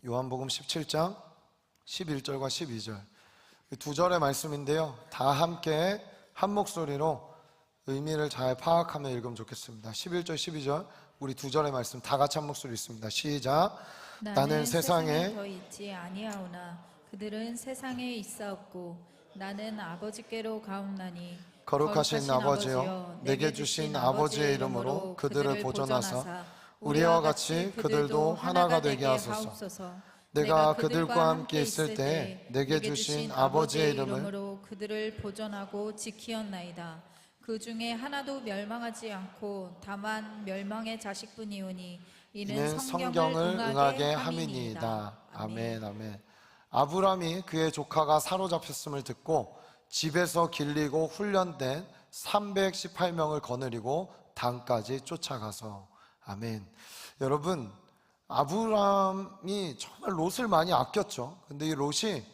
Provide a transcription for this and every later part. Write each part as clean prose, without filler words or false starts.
요한복음 17장 11절과 12절 두 절의 말씀인데요, 다 함께 한 목소리로 의미를 잘 파악하며 읽으면 좋겠습니다. 11절 12절 우리 두 절의 말씀 다 같이 한 목소리 읽습니다. 시작. 나는 세상에 더 있지 아니하오나 그들은 세상에 있사옵고 나는 아버지께로 가옵나니 거룩하신 아버지여, 내게 주신 아버지의 이름으로 그들을 보존하사 우리와 같이 그들도 하나가 되게 하소서. 내가 그들과 함께 있을 때 내게 주신 아버지의 이름으로 그들을 보존하고 지키었나이다. 그 중에 하나도 멸망하지 않고 다만 멸망의 자식뿐이오니 이는 성경을 응하게 함이니이다. 아멘, 아멘. 아브라함이 그의 조카가 사로잡혔음을 듣고 집에서 길리고 훈련된 318명을 거느리고 단까지 쫓아가서, 아멘. 여러분, 아브라함이 정말 롯을 많이 아꼈죠. 근데 이 롯이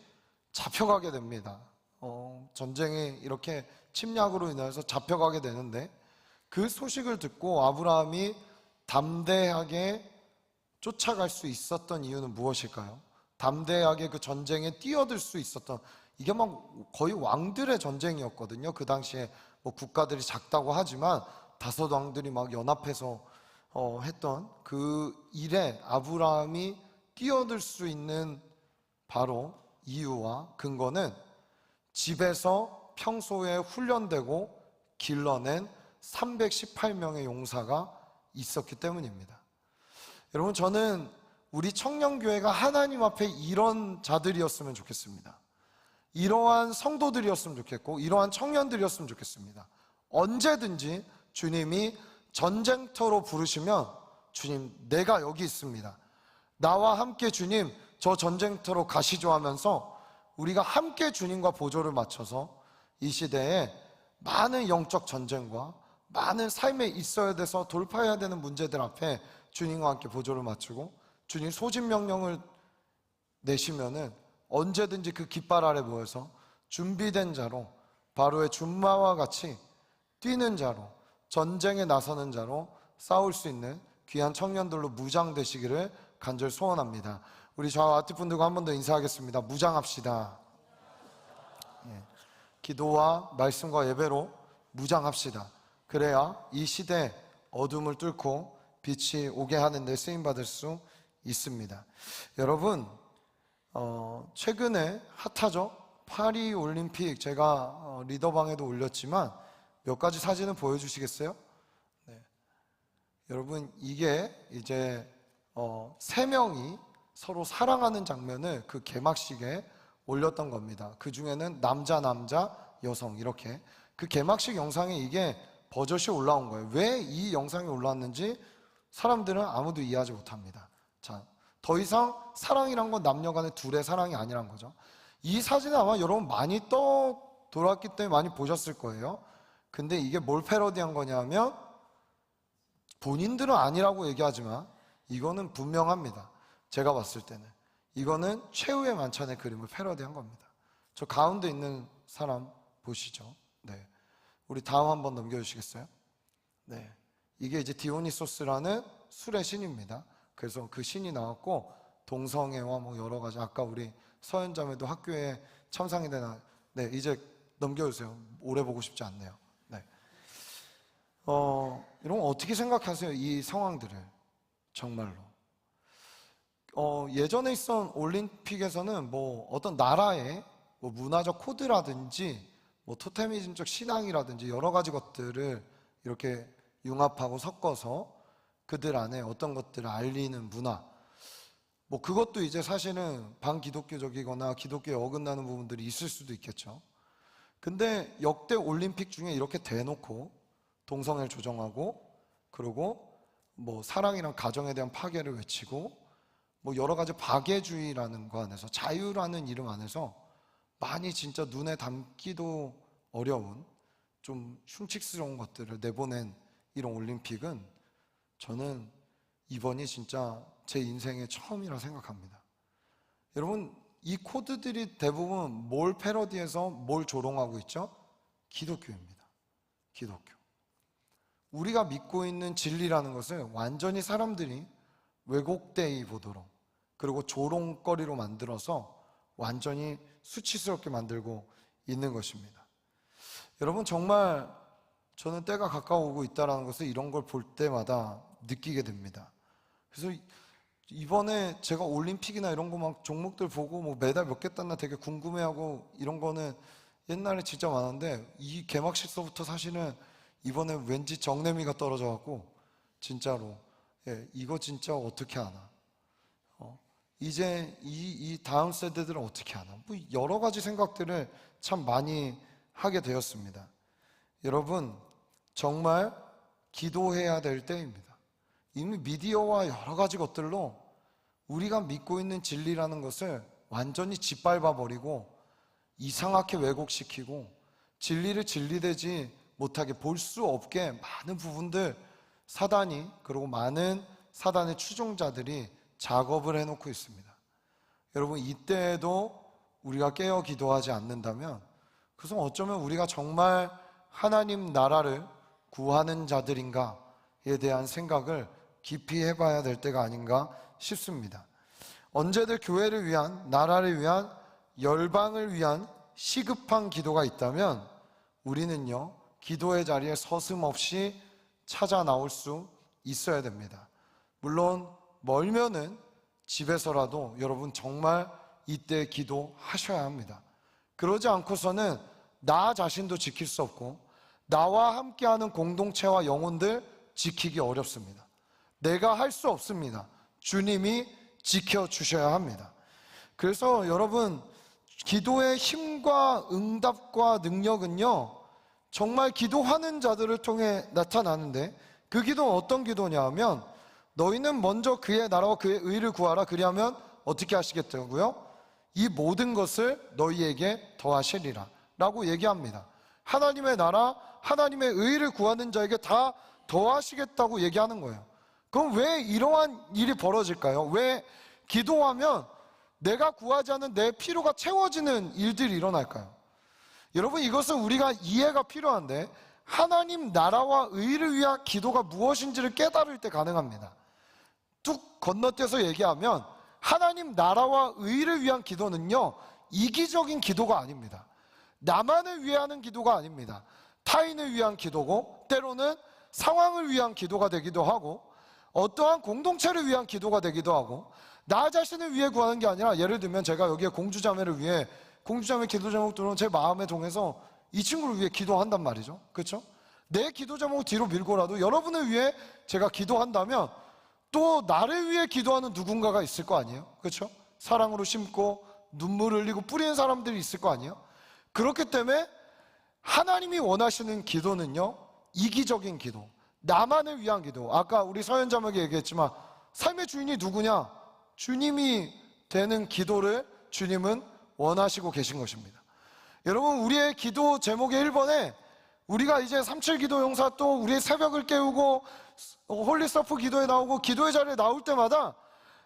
잡혀가게 됩니다. 전쟁이 이렇게 침략으로 인해서 잡혀가게 되는데, 그 소식을 듣고 아브라함이 담대하게 쫓아갈 수 있었던 이유는 무엇일까요? 담대하게 그 전쟁에 뛰어들 수 있었던, 이게 막 거의 왕들의 전쟁이었거든요. 그 당시에 뭐 국가들이 작다고 하지만 다섯 왕들이 막 연합해서 했던 그 일에 아브라함이 뛰어들 수 있는 바로 이유와 근거는 집에서 평소에 훈련되고 길러낸 318명의 용사가 있었기 때문입니다. 여러분, 저는 우리 청년교회가 하나님 앞에 이런 자들이었으면 좋겠습니다. 이러한 성도들이었으면 좋겠고 이러한 청년들이었으면 좋겠습니다. 언제든지 주님이 전쟁터로 부르시면, 주님 내가 여기 있습니다, 나와 함께 주님 저 전쟁터로 가시죠 하면서 우리가 함께 주님과 보조를 맞춰서 이 시대에 많은 영적 전쟁과 많은 삶에 있어야 돼서 돌파해야 되는 문제들 앞에 주님과 함께 보조를 맞추고 주님 소집 명령을 내시면은 언제든지 그 깃발 아래 모여서 준비된 자로, 바로의 준마와 같이 뛰는 자로, 전쟁에 나서는 자로 싸울 수 있는 귀한 청년들로 무장되시기를 간절히 소원합니다. 우리 좌우 앞뒷분들과 한 번 더 인사하겠습니다. 무장합시다. 기도와 말씀과 예배로 무장합시다. 그래야 이 시대 어둠을 뚫고 빛이 오게 하는 데 쓰임받을 수 있습니다. 여러분, 최근에 핫하죠? 파리 올림픽, 제가 리더방에도 올렸지만 몇 가지 사진을 보여주시겠어요? 네. 여러분, 이게 이제 3명이 서로 사랑하는 장면을 그 개막식에 올렸던 겁니다. 그 중에는 남자, 여성 이렇게 그 개막식 영상에 이게 버젓이 올라온 거예요. 왜 이 영상이 올라왔는지 사람들은 아무도 이해하지 못합니다. 자, 더 이상 사랑이란 건 남녀 간의 둘의 사랑이 아니란 거죠. 이 사진은 아마 여러분 많이 돌았기 때문에 많이 보셨을 거예요. 근데 이게 뭘 패러디한 거냐면, 본인들은 아니라고 얘기하지만 이거는 분명합니다. 제가 봤을 때는 이거는 최후의 만찬의 그림을 패러디한 겁니다. 저 가운데 있는 사람 보시죠. 네, 우리 다음 한번 넘겨주시겠어요? 네, 이게 이제 디오니소스라는 술의 신입니다. 그래서 그 신이 나왔고 동성애와 뭐 여러 가지, 아까 우리 서현자매도 학교에 참상이 되나. 네, 이제 넘겨주세요. 오래 보고 싶지 않네요. 네, 여러분 어떻게 생각하세요? 이 상황들을 정말로. 예전에 있었던 올림픽에서는 뭐 어떤 나라의 뭐 문화적 코드라든지 뭐 토테미즘적 신앙이라든지 여러 가지 것들을 이렇게 융합하고 섞어서 그들 안에 어떤 것들을 알리는 문화, 뭐 그것도 이제 사실은 반기독교적이거나 기독교에 어긋나는 부분들이 있을 수도 있겠죠. 근데 역대 올림픽 중에 이렇게 대놓고 동성애를 조정하고, 그리고 뭐 사랑이랑 가정에 대한 파괴를 외치고, 뭐 여러 가지 박애주의라는 거 안에서, 자유라는 이름 안에서 많이 진짜 눈에 담기도 어려운 좀 흉측스러운 것들을 내보낸 이런 올림픽은 저는 이번이 진짜 제 인생의 처음이라 생각합니다. 여러분, 이 코드들이 대부분 뭘 패러디해서 뭘 조롱하고 있죠? 기독교입니다. 기독교. 우리가 믿고 있는 진리라는 것을 완전히 사람들이 왜곡되이 보도록, 그리고 조롱거리로 만들어서 완전히 수치스럽게 만들고 있는 것입니다. 여러분, 정말 저는 때가 가까워오고 있다는 것을 이런 걸 볼 때마다 느끼게 됩니다. 그래서 이번에 제가 올림픽이나 이런 거 막 종목들 보고 뭐 메달 몇 개 땄나 되게 궁금해하고 이런 거는 옛날에 진짜 많았는데, 이 개막식서부터 사실은 이번에 왠지 정내미가 떨어져 갖고 진짜로 이거 진짜 어떻게 하나, 이제 이 다음 세대들은 어떻게 하나, 뭐 여러 가지 생각들을 참 많이 하게 되었습니다. 여러분, 정말 기도해야 될 때입니다. 이미 미디어와 여러 가지 것들로 우리가 믿고 있는 진리라는 것을 완전히 짓밟아 버리고 이상하게 왜곡시키고 진리를 진리되지 못하게, 볼 수 없게 많은 부분들 사단이, 그리고 많은 사단의 추종자들이 작업을 해놓고 있습니다. 여러분, 이때에도 우리가 깨어 기도하지 않는다면 그것은 어쩌면 우리가 정말 하나님 나라를 구하는 자들인가에 대한 생각을 깊이 해봐야 될 때가 아닌가 싶습니다. 언제든 교회를 위한, 나라를 위한, 열방을 위한 시급한 기도가 있다면 우리는요, 기도의 자리에 서슴없이 찾아 나올 수 있어야 됩니다. 물론 멀면은 집에서라도 여러분 정말 이때 기도하셔야 합니다. 그러지 않고서는 나 자신도 지킬 수 없고 나와 함께하는 공동체와 영혼들 지키기 어렵습니다. 내가 할 수 없습니다. 주님이 지켜주셔야 합니다. 그래서 여러분, 기도의 힘과 응답과 능력은요, 정말 기도하는 자들을 통해 나타나는데, 그 기도는 어떤 기도냐 하면, 너희는 먼저 그의 나라와 그의 의를 구하라. 그리하면 어떻게 하시겠다고요? 이 모든 것을 너희에게 더하시리라 라고 얘기합니다. 하나님의 나라, 하나님의 의를 구하는 자에게 다 더하시겠다고 얘기하는 거예요. 그럼 왜 이러한 일이 벌어질까요? 왜 기도하면 내가 구하지 않은 내 필요가 채워지는 일들이 일어날까요? 여러분, 이것은 우리가 이해가 필요한데, 하나님 나라와 의를 위한 기도가 무엇인지를 깨달을 때 가능합니다. 뚝 건너뛰어서 얘기하면 하나님 나라와 의를 위한 기도는요, 이기적인 기도가 아닙니다. 나만을 위해 하는 기도가 아닙니다. 타인을 위한 기도고, 때로는 상황을 위한 기도가 되기도 하고, 어떠한 공동체를 위한 기도가 되기도 하고, 나 자신을 위해 구하는 게 아니라, 예를 들면 제가 여기에 공주자매를 위해, 공주자매 기도 제목들은 제 마음에 동해서 이 친구를 위해 기도한단 말이죠. 그렇죠? 내 기도 제목을 뒤로 밀고라도 여러분을 위해 제가 기도한다면 또 나를 위해 기도하는 누군가가 있을 거 아니에요? 그렇죠? 사랑으로 심고 눈물을 흘리고 뿌리는 사람들이 있을 거 아니에요? 그렇기 때문에 하나님이 원하시는 기도는요, 이기적인 기도, 나만을 위한 기도. 아까 우리 서연자매에게 얘기했지만 삶의 주인이 누구냐? 주님이 되는 기도를 주님은 원하시고 계신 것입니다. 여러분, 우리의 기도 제목의 1번에 우리가 이제 37 기도 용사, 또 우리의 새벽을 깨우고 홀리서프 기도에 나오고 기도의 자리에 나올 때마다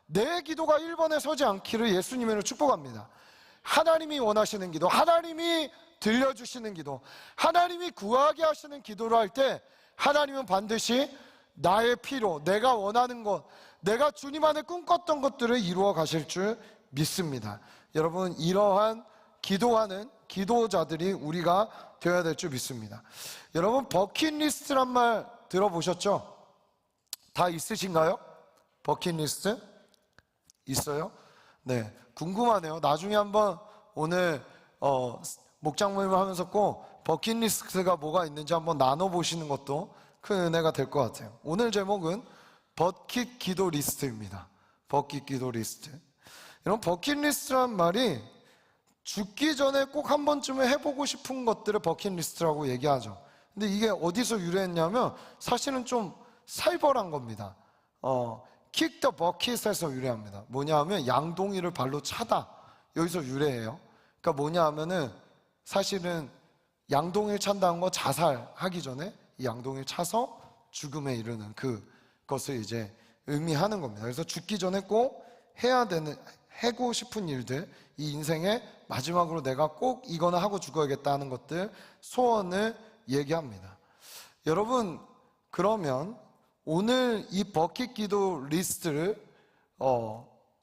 내 기도가 1번에 서지 않기를 예수님으로 축복합니다. 하나님이 원하시는 기도, 하나님이 들려주시는 기도, 하나님이 구하게 하시는 기도를 할 때 하나님은 반드시 나의 필요, 내가 원하는 것, 내가 주님 안에 꿈꿨던 것들을 이루어 가실 줄 믿습니다. 여러분, 이러한 기도하는 기도자들이 우리가 되어야 될 줄 믿습니다. 여러분, 버킷리스트란 말 들어보셨죠? 다 있으신가요? 버킷리스트? 있어요? 네, 궁금하네요. 나중에 한번 오늘 목장 모임을 하면서 꼭 버킷리스트가 뭐가 있는지 한번 나눠보시는 것도 큰 은혜가 될 것 같아요. 오늘 제목은 버킷 기도 리스트입니다. 버킷 기도 리스트. 여러분, 버킷리스트란 말이 죽기 전에 꼭 한 번쯤은 해보고 싶은 것들을 버킷리스트라고 얘기하죠. 근데 이게 어디서 유래했냐면 사실은 좀 살벌한 겁니다. kick the bucket에서 유래합니다. 뭐냐 하면 양동이를 발로 차다, 여기서 유래해요. 그러니까 뭐냐 하면은 사실은 양동이를 찬다는 거, 자살하기 전에 이 양동이를 차서 죽음에 이르는 그것을 이제 의미하는 겁니다. 그래서 죽기 전에 꼭 해야 되는, 하고 싶은 일들, 이 인생의 마지막으로 내가 꼭 이거는 하고 죽어야겠다 하는 것들, 소원을 얘기합니다. 여러분, 그러면 오늘 이 버킷 기도 리스트를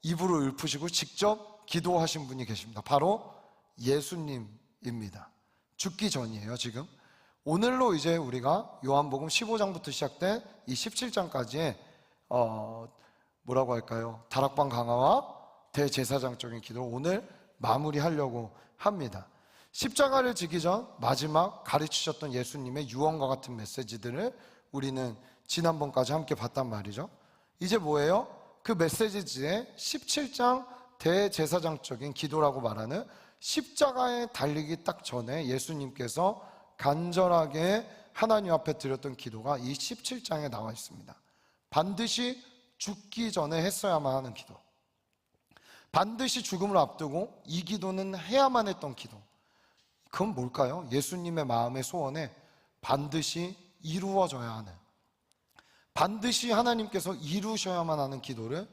이불을 읊으시고 직접 기도하신 분이 계십니다. 바로 예수님입니다. 죽기 전이에요, 지금. 오늘로 이제 우리가 요한복음 15장부터 시작된 이 17장까지의 뭐라고 할까요? 다락방 강화와 대제사장적인 기도를 오늘 마무리하려고 합니다. 십자가를 지기 전 마지막 가르치셨던 예수님의 유언과 같은 메시지들을 우리는 지난번까지 함께 봤단 말이죠. 이제 뭐예요? 그 메시지에 17장 대제사장적인 기도라고 말하는 십자가에 달리기 딱 전에 예수님께서 간절하게 하나님 앞에 드렸던 기도가 이 17장에 나와 있습니다. 반드시 죽기 전에 했어야만 하는 기도, 반드시 죽음을 앞두고 이 기도는 해야만 했던 기도. 그건 뭘까요? 예수님의 마음의 소원에 반드시 이루어져야 하는, 반드시 하나님께서 이루셔야만 하는 기도를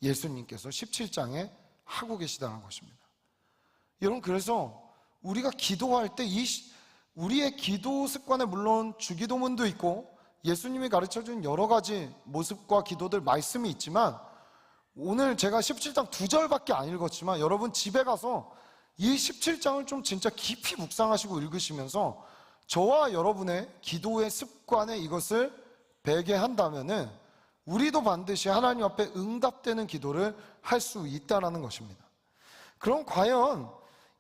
예수님께서 17장에 하고 계시다는 것입니다. 여러분, 그래서 우리가 기도할 때 우리의 기도 습관에 물론 주기도문도 있고 예수님이 가르쳐준 여러 가지 모습과 기도들, 말씀이 있지만 오늘 제가 17장 2절밖에 안 읽었지만 여러분 집에 가서 이 17장을 좀 진짜 깊이 묵상하시고 읽으시면서 저와 여러분의 기도의 습관에 이것을 배게 한다면은 우리도 반드시 하나님 앞에 응답되는 기도를 할 수 있다는 것입니다. 그럼 과연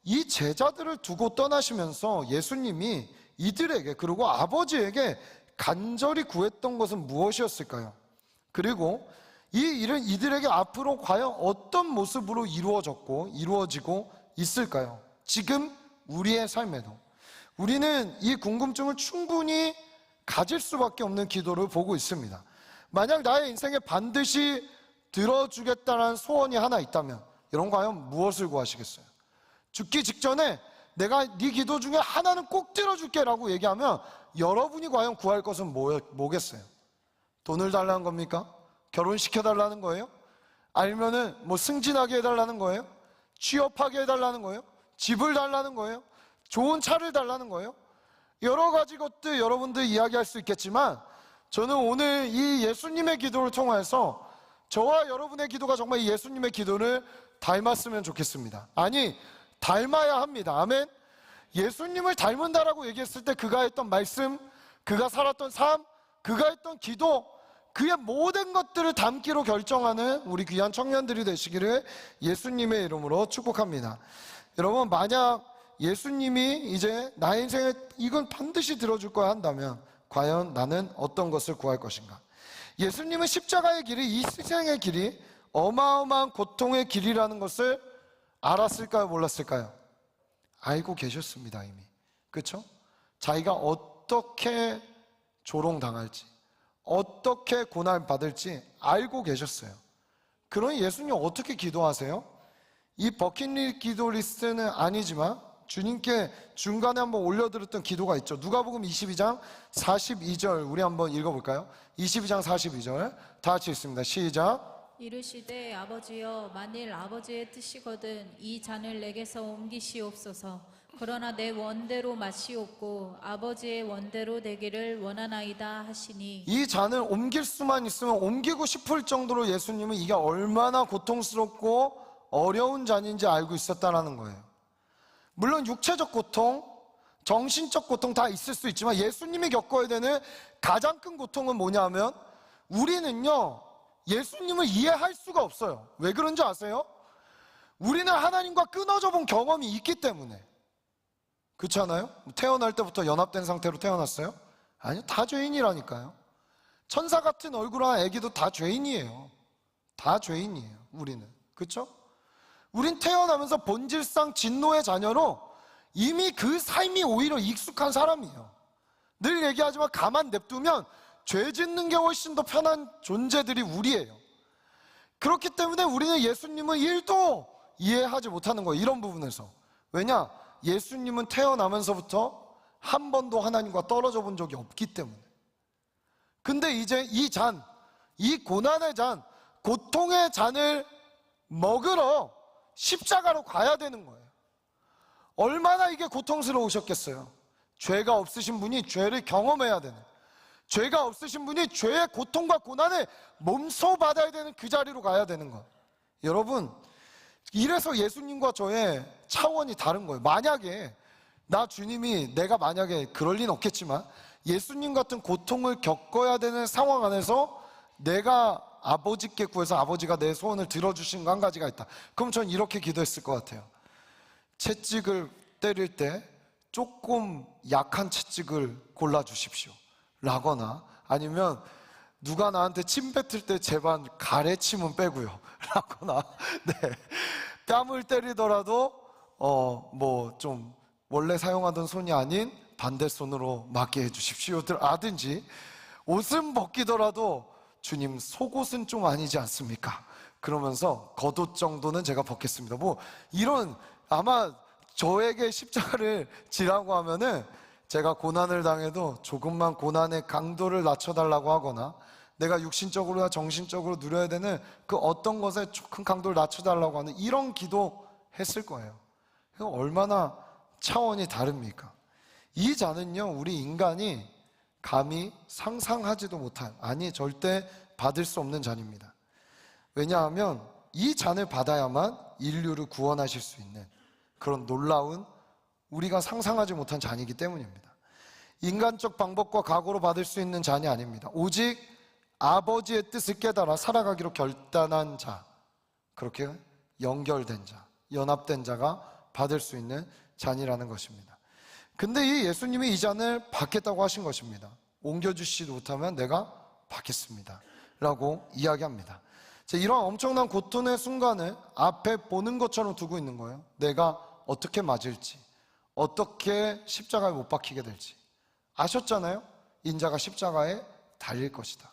이 제자들을 두고 떠나시면서 예수님이 이들에게, 그리고 아버지에게 간절히 구했던 것은 무엇이었을까요? 그리고 이 일은 이들에게 앞으로 과연 어떤 모습으로 이루어지고 있을까요? 지금 우리의 삶에도 우리는 이 궁금증을 충분히 가질 수밖에 없는 기도를 보고 있습니다. 만약 나의 인생에 반드시 들어주겠다는 소원이 하나 있다면 여러분 과연 무엇을 구하시겠어요? 죽기 직전에 내가 네 기도 중에 하나는 꼭 들어줄게 라고 얘기하면 여러분이 과연 구할 것은 뭐겠어요? 돈을 달라는 겁니까? 결혼시켜달라는 거예요? 아니면은 뭐 승진하게 해달라는 거예요? 취업하게 해달라는 거예요? 집을 달라는 거예요? 좋은 차를 달라는 거예요? 여러 가지 것들 여러분들 이야기할 수 있겠지만 저는 오늘 이 예수님의 기도를 통해서 저와 여러분의 기도가 정말 이 예수님의 기도를 닮았으면 좋겠습니다. 아니, 닮아야 합니다. 아멘. 예수님을 닮은다라고 얘기했을 때 그가 했던 말씀, 그가 살았던 삶, 그가 했던 기도, 그의 모든 것들을 담기로 결정하는 우리 귀한 청년들이 되시기를 예수님의 이름으로 축복합니다. 여러분, 만약 예수님이 이제 나의 인생에 이건 반드시 들어줄 거야 한다면 과연 나는 어떤 것을 구할 것인가? 예수님은 십자가의 길이, 이 희생의 길이 어마어마한 고통의 길이라는 것을 알았을까요? 몰랐을까요? 알고 계셨습니다. 이미. 그렇죠? 자기가 어떻게 조롱당할지, 어떻게 고난받을지 알고 계셨어요. 그러니 예수님 어떻게 기도하세요? 이 버킷리스트 기도 리스트는 아니지만 주님께 중간에 한번 올려드렸던 기도가 있죠. 누가복음 22장 42절 우리 한번 읽어볼까요? 22장 42절 다 같이 읽습니다. 시작. 이르시되 아버지여, 만일 아버지의 뜻이거든 이 잔을 내게서 옮기시옵소서. 그러나 내 원대로 마시옵고 아버지의 원대로 되기를 원하나이다 하시니, 이 잔을 옮길 수만 있으면 옮기고 싶을 정도로 예수님은 이게 얼마나 고통스럽고 어려운 잔인지 알고 있었다는 거예요. 물론 육체적 고통, 정신적 고통 다 있을 수 있지만 예수님이 겪어야 되는 가장 큰 고통은 뭐냐면 우리는요 예수님을 이해할 수가 없어요. 왜 그런지 아세요? 우리는 하나님과 끊어져 본 경험이 있기 때문에. 그렇지 않아요? 태어날 때부터 연합된 상태로 태어났어요? 아니요, 다 죄인이라니까요. 천사 같은 얼굴한 애기도 다 죄인이에요. 다 죄인이에요, 우리는. 그렇죠? 우린 태어나면서 본질상 진노의 자녀로 이미 그 삶이 오히려 익숙한 사람이에요. 늘 얘기하지만 가만 냅두면 죄 짓는 게 훨씬 더 편한 존재들이 우리예요. 그렇기 때문에 우리는 예수님을 1도 이해하지 못하는 거예요. 이런 부분에서. 왜냐? 예수님은 태어나면서부터 한 번도 하나님과 떨어져 본 적이 없기 때문에. 근데 이제 이 잔, 이 고난의 잔, 고통의 잔을 먹으러 십자가로 가야 되는 거예요. 얼마나 이게 고통스러우셨겠어요. 죄가 없으신 분이 죄를 경험해야 되는, 죄가 없으신 분이 죄의 고통과 고난을 몸소 받아야 되는 그 자리로 가야 되는 것. 여러분, 이래서 예수님과 저의 차원이 다른 거예요. 만약에 나 주님이, 내가 만약에 그럴 리는 없겠지만 예수님 같은 고통을 겪어야 되는 상황 안에서 내가 아버지께 구해서 아버지가 내 소원을 들어주신 거 한 가지가 있다. 그럼 전 이렇게 기도했을 것 같아요. 채찍을 때릴 때 조금 약한 채찍을 골라주십시오 라거나, 아니면 누가 나한테 침 뱉을 때 제발 가래침은 빼고요 라거나, 네, 뺨을 때리더라도 뭐 좀 원래 사용하던 손이 아닌 반대 손으로 맞게 해주십시오 라든지, 옷은 벗기더라도 주님 속옷은 좀 아니지 않습니까? 그러면서 겉옷 정도는 제가 벗겠습니다. 뭐 이런, 아마 저에게 십자가를 지라고 하면은 제가 고난을 당해도 조금만 고난의 강도를 낮춰달라고 하거나, 내가 육신적으로나 정신적으로 누려야 되는 그 어떤 것에 큰 강도를 낮춰달라고 하는 이런 기도 했을 거예요. 얼마나 차원이 다릅니까? 이 잔은요, 우리 인간이 감히 상상하지도 못한, 아니 절대 받을 수 없는 잔입니다. 왜냐하면 이 잔을 받아야만 인류를 구원하실 수 있는 그런 놀라운, 우리가 상상하지 못한 잔이기 때문입니다. 인간적 방법과 각오로 받을 수 있는 잔이 아닙니다. 오직 아버지의 뜻을 깨달아 살아가기로 결단한 자, 그렇게 연결된 자, 연합된 자가 받을 수 있는 잔이라는 것입니다. 근데 이 예수님이 이 잔을 받겠다고 하신 것입니다. 옮겨주시지 못하면 내가 받겠습니다 라고 이야기합니다. 이런 엄청난 고통의 순간을 앞에 보는 것처럼 두고 있는 거예요. 내가 어떻게 맞을지, 어떻게 십자가에 못 박히게 될지 아셨잖아요. 인자가 십자가에 달릴 것이다.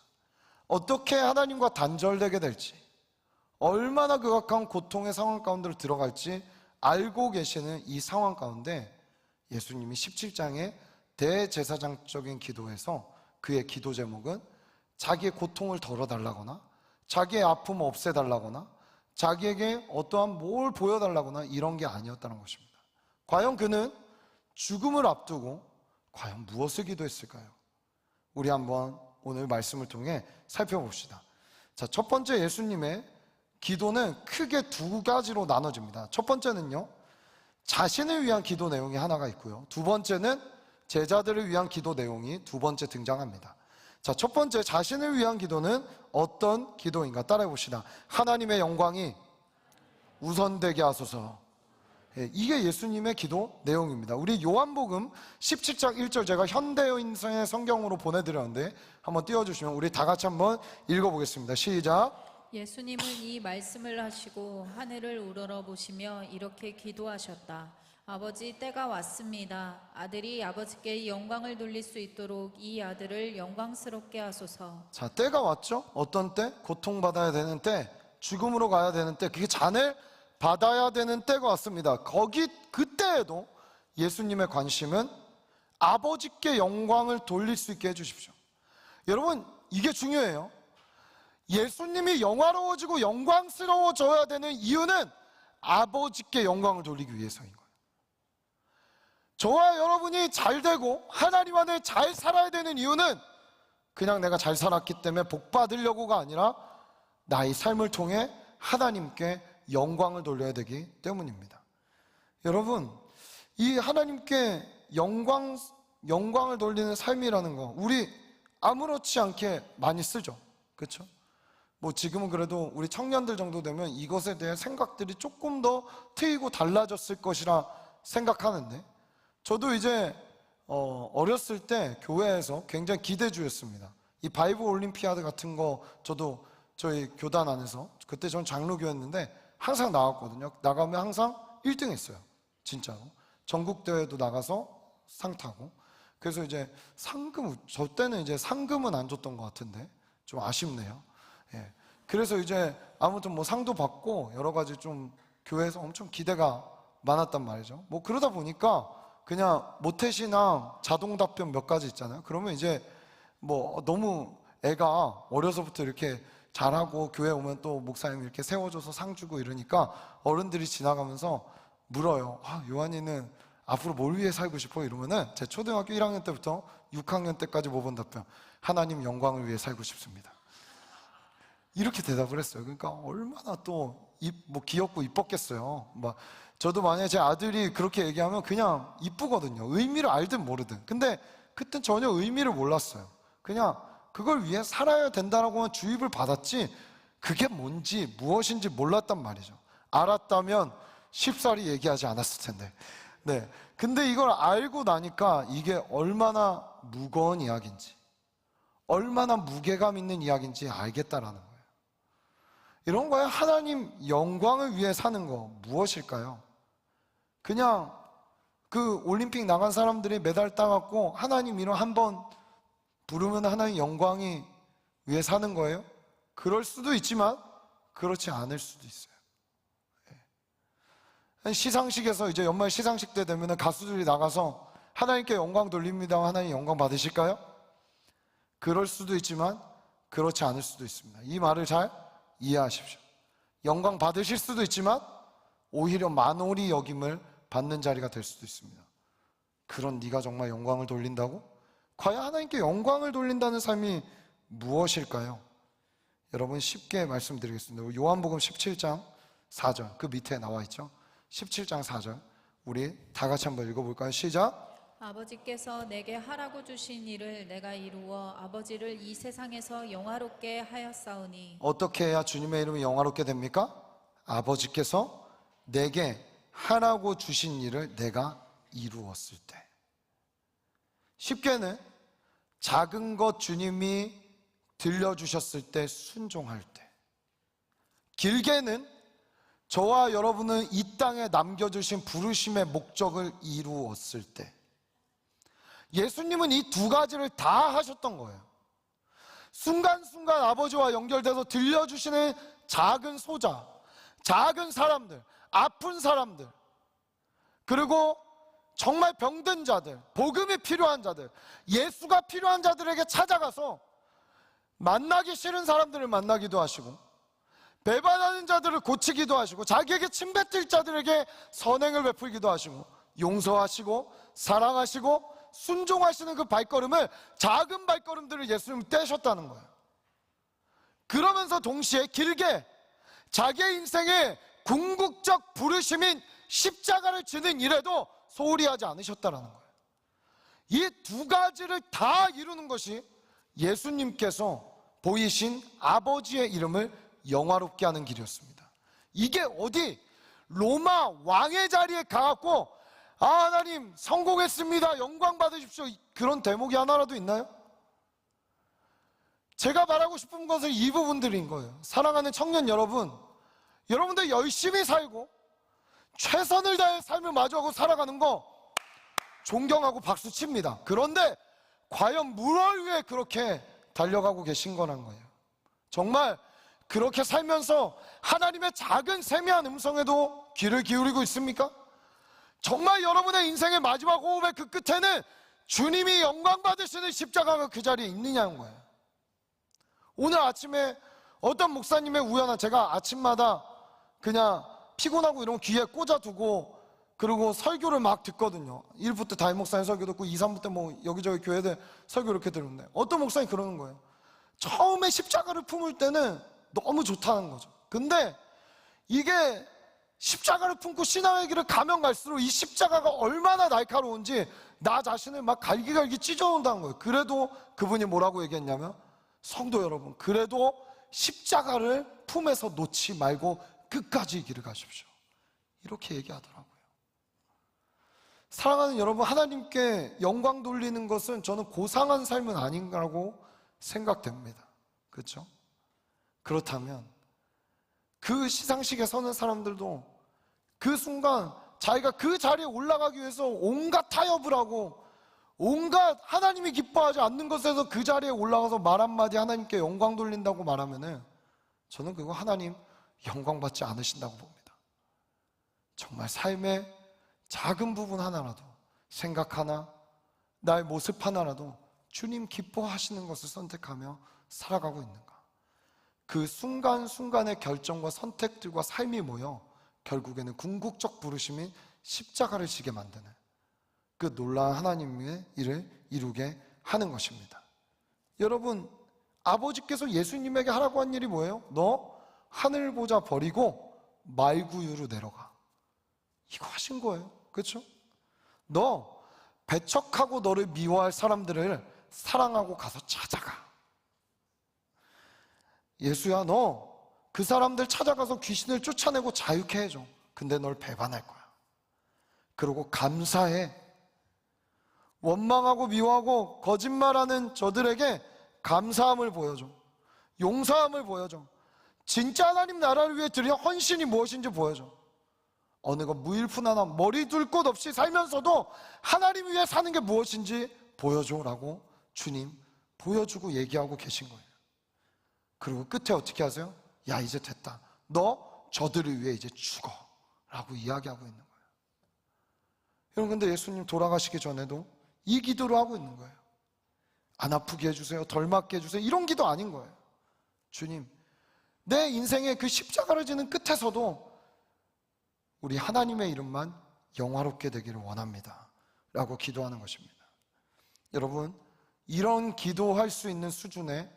어떻게 하나님과 단절되게 될지, 얼마나 극악한 고통의 상황 가운데로 들어갈지 알고 계시는 이 상황 가운데 예수님이 17장의 대제사장적인 기도에서 그의 기도 제목은 자기의 고통을 덜어달라거나, 자기의 아픔을 없애달라거나, 자기에게 어떠한 뭘 보여달라거나 이런 게 아니었다는 것입니다. 과연 그는 죽음을 앞두고 과연 무엇을 기도했을까요? 우리 한번 오늘 말씀을 통해 살펴봅시다. 자, 첫 번째 예수님의 기도는 크게 두 가지로 나눠집니다. 첫 번째는요, 자신을 위한 기도 내용이 하나가 있고요. 두 번째는 제자들을 위한 기도 내용이 두 번째 등장합니다. 자, 첫 번째 자신을 위한 기도는 어떤 기도인가 따라해 봅시다. 하나님의 영광이 우선되게 하소서. 이게 예수님의 기도 내용입니다. 우리 요한복음 17장 1절 제가 현대인의 성경으로 보내드렸는데 한번 띄워주시면 우리 다 같이 한번 읽어보겠습니다. 시작. 예수님은 이 말씀을 하시고 하늘을 우러러 보시며 이렇게 기도하셨다. 아버지, 때가 왔습니다. 아들이 아버지께 영광을 돌릴 수 있도록 이 아들을 영광스럽게 하소서. 자, 때가 왔죠? 어떤 때? 고통받아야 되는 때, 죽음으로 가야 되는 때, 그게 잔을 받아야 되는 때가 왔습니다. 그때에도 예수님의 관심은 아버지께 영광을 돌릴 수 있게 해주십시오. 여러분, 이게 중요해요. 예수님이 영화로워지고 영광스러워져야 되는 이유는 아버지께 영광을 돌리기 위해서인 거예요. 저와 여러분이 잘 되고 하나님 안에 잘 살아야 되는 이유는 그냥 내가 잘 살았기 때문에 복 받으려고가 아니라 나의 삶을 통해 하나님께 영광을 돌려야 되기 때문입니다. 여러분, 이 하나님께 영광을 돌리는 삶이라는 거 우리 아무렇지 않게 많이 쓰죠. 그렇죠? 뭐 지금은 그래도 우리 청년들 정도 되면 이것에 대한 생각들이 조금 더 트이고 달라졌을 것이라 생각하는데, 저도 이제 어렸을 때 교회에서 굉장히 기대주였습니다. 이 바이블 올림피아드 같은 거 저도 저희 교단 안에서, 그때 전 장로교였는데 항상 나갔거든요. 나가면 항상 1등 했어요. 진짜로. 전국대회도 나가서 상 타고. 그래서 이제 상금, 저 때는 이제 상금은 안 줬던 것 같은데 좀 아쉽네요. 예. 그래서 이제 아무튼 뭐 상도 받고 여러 가지 좀 교회에서 엄청 기대가 많았단 말이죠. 뭐 그러다 보니까 그냥 모태신앙 자동 답변 몇 가지 있잖아요. 그러면 이제 뭐 너무 애가 어려서부터 이렇게 잘하고 교회 오면 또 목사님 이렇게 세워줘서 상 주고 이러니까 어른들이 지나가면서 물어요. 아, 요한이는 앞으로 뭘 위해 살고 싶어? 이러면은 제 초등학교 1학년 때부터 6학년 때까지 모범 답변, 하나님 영광을 위해 살고 싶습니다. 이렇게 대답을 했어요. 그러니까 얼마나 또 뭐 귀엽고 이뻤겠어요. 막 저도 만약에 제 아들이 그렇게 얘기하면 그냥 이쁘거든요. 의미를 알든 모르든. 근데 그땐 전혀 의미를 몰랐어요. 그냥 그걸 위해 살아야 된다라고만 주입을 받았지 그게 뭔지 무엇인지 몰랐단 말이죠. 알았다면 쉽사리 얘기하지 않았을 텐데. 네. 근데 이걸 알고 나니까 이게 얼마나 무거운 이야기인지, 얼마나 무게감 있는 이야기인지 알겠다라는 거예요. 이런 거에 하나님 영광을 위해 사는 거 무엇일까요? 그냥 그 올림픽 나간 사람들이 메달 따갖고 하나님 이름 한번 부르면 하나님 영광이 위해 사는 거예요? 그럴 수도 있지만 그렇지 않을 수도 있어요. 시상식에서 이제 연말 시상식 때 되면 가수들이 나가서 하나님께 영광 돌립니다. 하나님 영광 받으실까요? 그럴 수도 있지만 그렇지 않을 수도 있습니다. 이 말을 잘 이해하십시오. 영광 받으실 수도 있지만 오히려 만홀히 여김을 받는 자리가 될 수도 있습니다. 그런 네가 정말 영광을 돌린다고? 과연 하나님께 영광을 돌린다는 삶이 무엇일까요? 여러분 쉽게 말씀드리겠습니다. 요한복음 17장 4절 그 밑에 나와 있죠. 17장 4절 우리 다 같이 한번 읽어볼까요? 시작. 아버지께서 내게 하라고 주신 일을 내가 이루어 아버지를 이 세상에서 영화롭게 하였사오니. 어떻게 해야 주님의 이름이 영화롭게 됩니까? 아버지께서 내게 하라고 주신 일을 내가 이루었을 때. 쉽게는 작은 것 주님이 들려주셨을 때 순종할 때. 길게는 저와 여러분은 이 땅에 남겨주신 부르심의 목적을 이루었을 때. 예수님은 이 두 가지를 다 하셨던 거예요. 순간순간 아버지와 연결돼서 들려주시는 작은 소자, 작은 사람들, 아픈 사람들, 그리고 정말 병든 자들, 복음이 필요한 자들, 예수가 필요한 자들에게 찾아가서 만나기 싫은 사람들을 만나기도 하시고 배반하는 자들을 고치기도 하시고 자기에게 침뱉을 자들에게 선행을 베풀기도 하시고 용서하시고 사랑하시고 순종하시는 그 발걸음을 작은 발걸음들을 예수님은 떼셨다는 거예요. 그러면서 동시에 길게 자기의 인생의 궁극적 부르심인 십자가를 지는 일에도 소홀히 하지 않으셨다는 거예요. 이 두 가지를 다 이루는 것이 예수님께서 보이신 아버지의 이름을 영화롭게 하는 길이었습니다. 이게 어디 로마 왕의 자리에 가갖고 하나님 성공했습니다 영광 받으십시오 그런 대목이 하나라도 있나요? 제가 말하고 싶은 것은 이 부분들인 거예요. 사랑하는 청년 여러분, 여러분들 열심히 살고 최선을 다해 삶을 마주하고 살아가는 거 존경하고 박수 칩니다. 그런데 과연 무엇을 위해 그렇게 달려가고 계신 거란 거예요. 정말 그렇게 살면서 하나님의 작은 세미한 음성에도 귀를 기울이고 있습니까? 정말 여러분의 인생의 마지막 호흡의 그 끝에는 주님이 영광 받으시는 십자가가 그 자리에 있느냐는 거예요. 오늘 아침에 어떤 목사님의 우연한, 제가 아침마다 그냥 피곤하고 이러면 귀에 꽂아두고 그리고 설교를 막 듣거든요. 1부 때 담임 목사님 설교 듣고 2, 3부 때 뭐 여기저기 교회들 설교 이렇게 들었는데 어떤 목사님이 그러는 거예요. 처음에 십자가를 품을 때는 너무 좋다는 거죠. 근데 이게 십자가를 품고 신앙의 길을 가면 갈수록 이 십자가가 얼마나 날카로운지 나 자신을 막 갈기갈기 찢어놓는다는 거예요. 그래도 그분이 뭐라고 얘기했냐면, 성도 여러분, 그래도 십자가를 품에서 놓지 말고 끝까지 이 길을 가십시오. 이렇게 얘기하더라고요. 사랑하는 여러분, 하나님께 영광 돌리는 것은 저는 고상한 삶은 아닌가라고 생각됩니다. 그렇죠? 그렇다면 그 시상식에 서는 사람들도 그 순간 자기가 그 자리에 올라가기 위해서 온갖 타협을 하고 온갖 하나님이 기뻐하지 않는 것에서 그 자리에 올라가서 말 한마디 하나님께 영광 돌린다고 말하면은 저는 그거 하나님 영광 받지 않으신다고 봅니다. 정말 삶의 작은 부분 하나라도, 생각 하나, 나의 모습 하나라도 주님 기뻐하시는 것을 선택하며 살아가고 있는가? 그 순간순간의 결정과 선택들과 삶이 모여 결국에는 궁극적 부르심인 십자가를 지게 만드는 그 놀라운 하나님의 일을 이루게 하는 것입니다. 여러분, 아버지께서 예수님에게 하라고 한 일이 뭐예요? 너 하늘 보자 버리고 말구유로 내려가. 이거 하신 거예요. 그렇죠? 너 배척하고 너를 미워할 사람들을 사랑하고 가서 찾아가. 예수야, 너 그 사람들 찾아가서 귀신을 쫓아내고 자유케 해줘. 근데 널 배반할 거야. 그리고 감사해. 원망하고 미워하고 거짓말하는 저들에게 감사함을 보여줘. 용서함을 보여줘. 진짜 하나님 나라를 위해 드린 헌신이 무엇인지 보여줘. 어느 것 무일푼하나 머리 둘 곳 없이 살면서도 하나님 위해 사는 게 무엇인지 보여줘라고 주님 보여주고 얘기하고 계신 거예요. 그리고 끝에 어떻게 하세요? 야, 이제 됐다. 너 저들을 위해 이제 죽어 라고 이야기하고 있는 거예요. 여러분, 근데 예수님 돌아가시기 전에도 이 기도를 하고 있는 거예요. 안 아프게 해주세요. 덜 맞게 해주세요. 이런 기도 아닌 거예요. 주님, 내 인생의 그 십자가를 지는 끝에서도 우리 하나님의 이름만 영화롭게 되기를 원합니다 라고 기도하는 것입니다. 여러분, 이런 기도할 수 있는 수준의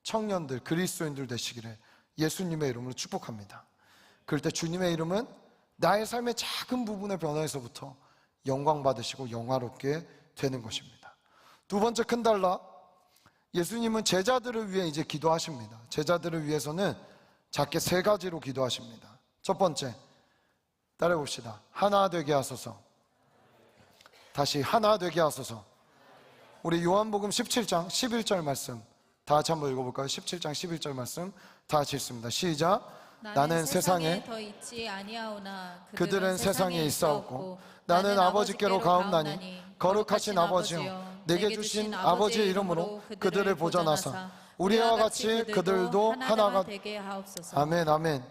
청년들, 그리스도인들 되시기를 예수님의 이름으로 축복합니다. 그럴 때 주님의 이름은 나의 삶의 작은 부분의 변화에서부터 영광 받으시고 영화롭게 되는 것입니다. 두 번째 큰 달라, 예수님은 제자들을 위해 이제 기도하십니다. 제자들을 위해서는 작게 세 가지로 기도하십니다. 첫 번째, 따라해 봅시다. 하나 되게 하소서. 다시 하나 되게 하소서. 우리 요한복음 17장 11절 말씀 다 같이 한번 읽어볼까요? 17장 11절 말씀 다 같이 읽습니다. 시작. 나는 세상에 더 있지 아니하오나 그들은 세상에 있사옵고 나는 아버지께로 가옵나니 거룩하신 아버지여 내게 주신 아버지의 이름으로 그들을 보전하사 우리와 같이 그들도 하나가 되게 하옵소서. 아멘, 아멘.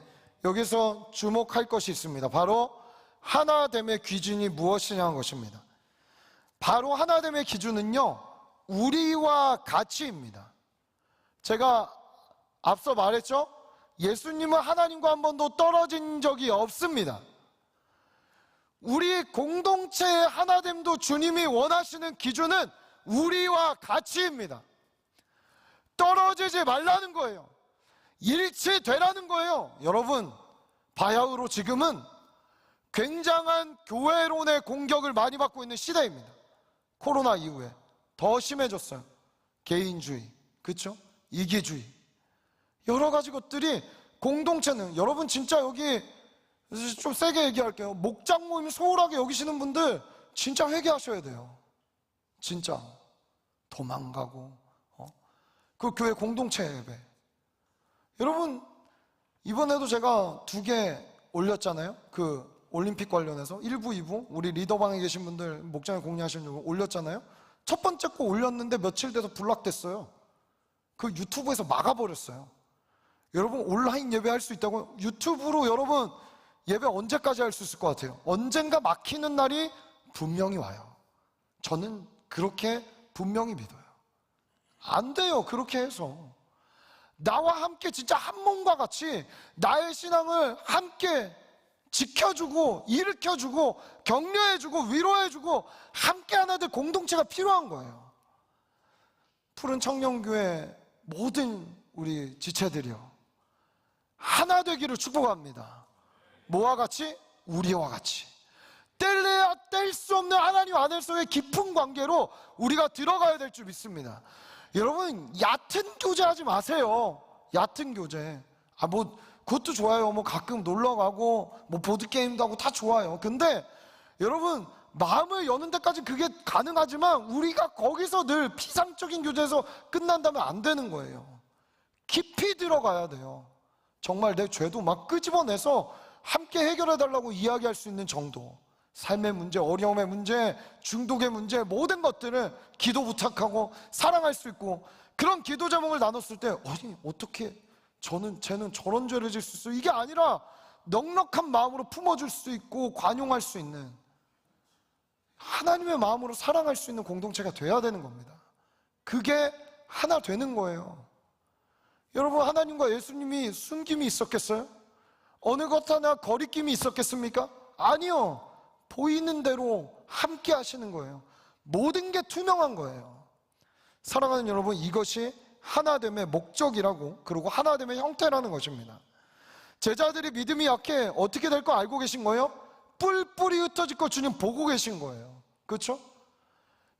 여기서 주목할 것이 있습니다. 바로 하나됨의 기준이 무엇이냐는 것입니다. 바로 하나됨의 기준은요, 우리와 같이입니다. 제가 앞서 말했죠? 예수님은 하나님과 한 번도 떨어진 적이 없습니다. 우리 공동체의 하나됨도 주님이 원하시는 기준은 우리와 같이입니다. 떨어지지 말라는 거예요. 일치되라는 거예요. 여러분, 바야흐로 지금은 굉장한 교회론의 공격을 많이 받고 있는 시대입니다. 코로나 이후에 더 심해졌어요. 개인주의, 그렇죠? 이기주의, 여러 가지 것들이 공동체는, 여러분 진짜 여기 좀 세게 얘기할게요. 목장 모임 소홀하게 여기시는 분들 진짜 회개하셔야 돼요. 진짜 도망가고 그 교회 공동체 예배. 여러분, 이번에도 제가 2개 올렸잖아요. 그 올림픽 관련해서 1부, 2부 우리 리더방에 계신 분들 목장에 공유하시는 거 올렸잖아요. 첫 번째 거 올렸는데 며칠 돼서 블락됐어요. 그 유튜브에서 막아버렸어요. 여러분, 온라인 예배 할 수 있다고 유튜브로 여러분 예배 언제까지 할 수 있을 것 같아요? 언젠가 막히는 날이 분명히 와요. 저는 그렇게 분명히 믿어요. 안 돼요. 그렇게 해서 나와 함께 진짜 한 몸과 같이 나의 신앙을 함께 지켜주고 일으켜주고 격려해주고 위로해주고 함께하는 데 공동체가 필요한 거예요. 푸른 청년교회 모든 우리 지체들이요, 하나 되기를 축복합니다. 뭐와 같이? 우리와 같이 뗄래야 뗄 수 없는 하나님 아들과의 깊은 관계로 우리가 들어가야 될 줄 믿습니다. 여러분, 얕은 교제 하지 마세요. 얕은 교제. 뭐 그것도 좋아요. 뭐 가끔 놀러 가고 뭐 보드 게임도 하고 다 좋아요. 근데 여러분, 마음을 여는 데까지 그게 가능하지만 우리가 거기서 늘 피상적인 교제에서 끝난다면 안 되는 거예요. 깊이 들어가야 돼요. 정말 내 죄도 막 끄집어내서 함께 해결해 달라고 이야기할 수 있는 정도. 삶의 문제, 어려움의 문제, 중독의 문제, 모든 것들을 기도 부탁하고 사랑할 수 있고, 그런 기도 제목을 나눴을 때 아니 어떻게 쟤는 저런 죄를 질 수 있어, 이게 아니라 넉넉한 마음으로 품어줄 수 있고 관용할 수 있는 하나님의 마음으로 사랑할 수 있는 공동체가 돼야 되는 겁니다. 그게 하나 되는 거예요. 여러분, 하나님과 예수님이 숨김이 있었겠어요? 어느 것 하나 거리낌이 있었겠습니까? 아니요. 보이는 대로 함께 하시는 거예요. 모든 게 투명한 거예요. 사랑하는 여러분, 이것이 하나됨의 목적이라고, 그리고 하나됨의 형태라는 것입니다. 제자들이 믿음이 약해 어떻게 될 거 알고 계신 거예요? 뿔뿔이 흩어질 거 주님 보고 계신 거예요. 그렇죠?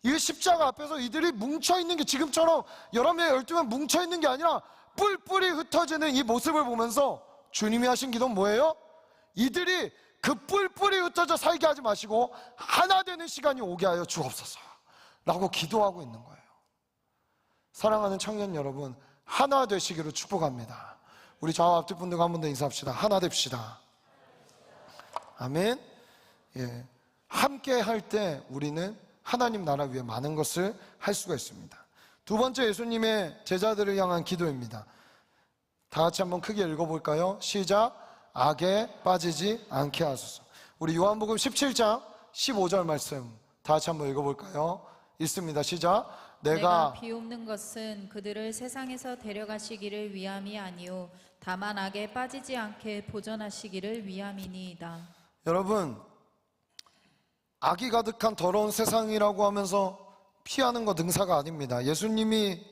이 십자가 앞에서 이들이 뭉쳐있는 게 지금처럼 11명, 12명 뭉쳐있는 게 아니라 뿔뿔이 흩어지는 이 모습을 보면서 주님이 하신 기도는 뭐예요? 이들이 그 뿔뿔이 흩어져 살게 하지 마시고 하나 되는 시간이 오게 하여 주옵소서 라고 기도하고 있는 거예요. 사랑하는 청년 여러분, 하나 되시기를 축복합니다. 우리 좌우 앞뒤 분들과 한 번 더 인사합시다. 하나 됩시다. 아멘. 예, 함께 할 때 우리는 하나님 나라 위해 많은 것을 할 수가 있습니다. 두 번째 예수님의 제자들을 향한 기도입니다. 다 같이 한번 크게 읽어볼까요? 시작. 악에 빠지지 않게 하소서. 우리 요한복음 17장 15절 말씀 다 같이 한번 읽어볼까요? 읽습니다. 시작. 내가 비옵는 것은 그들을 세상에서 데려가시기를 위함이 아니요 다만 악에 빠지지 않게 보전하시기를 위함이니이다. 여러분, 악이 가득한 더러운 세상이라고 하면서 피하는 거 능사가 아닙니다. 예수님이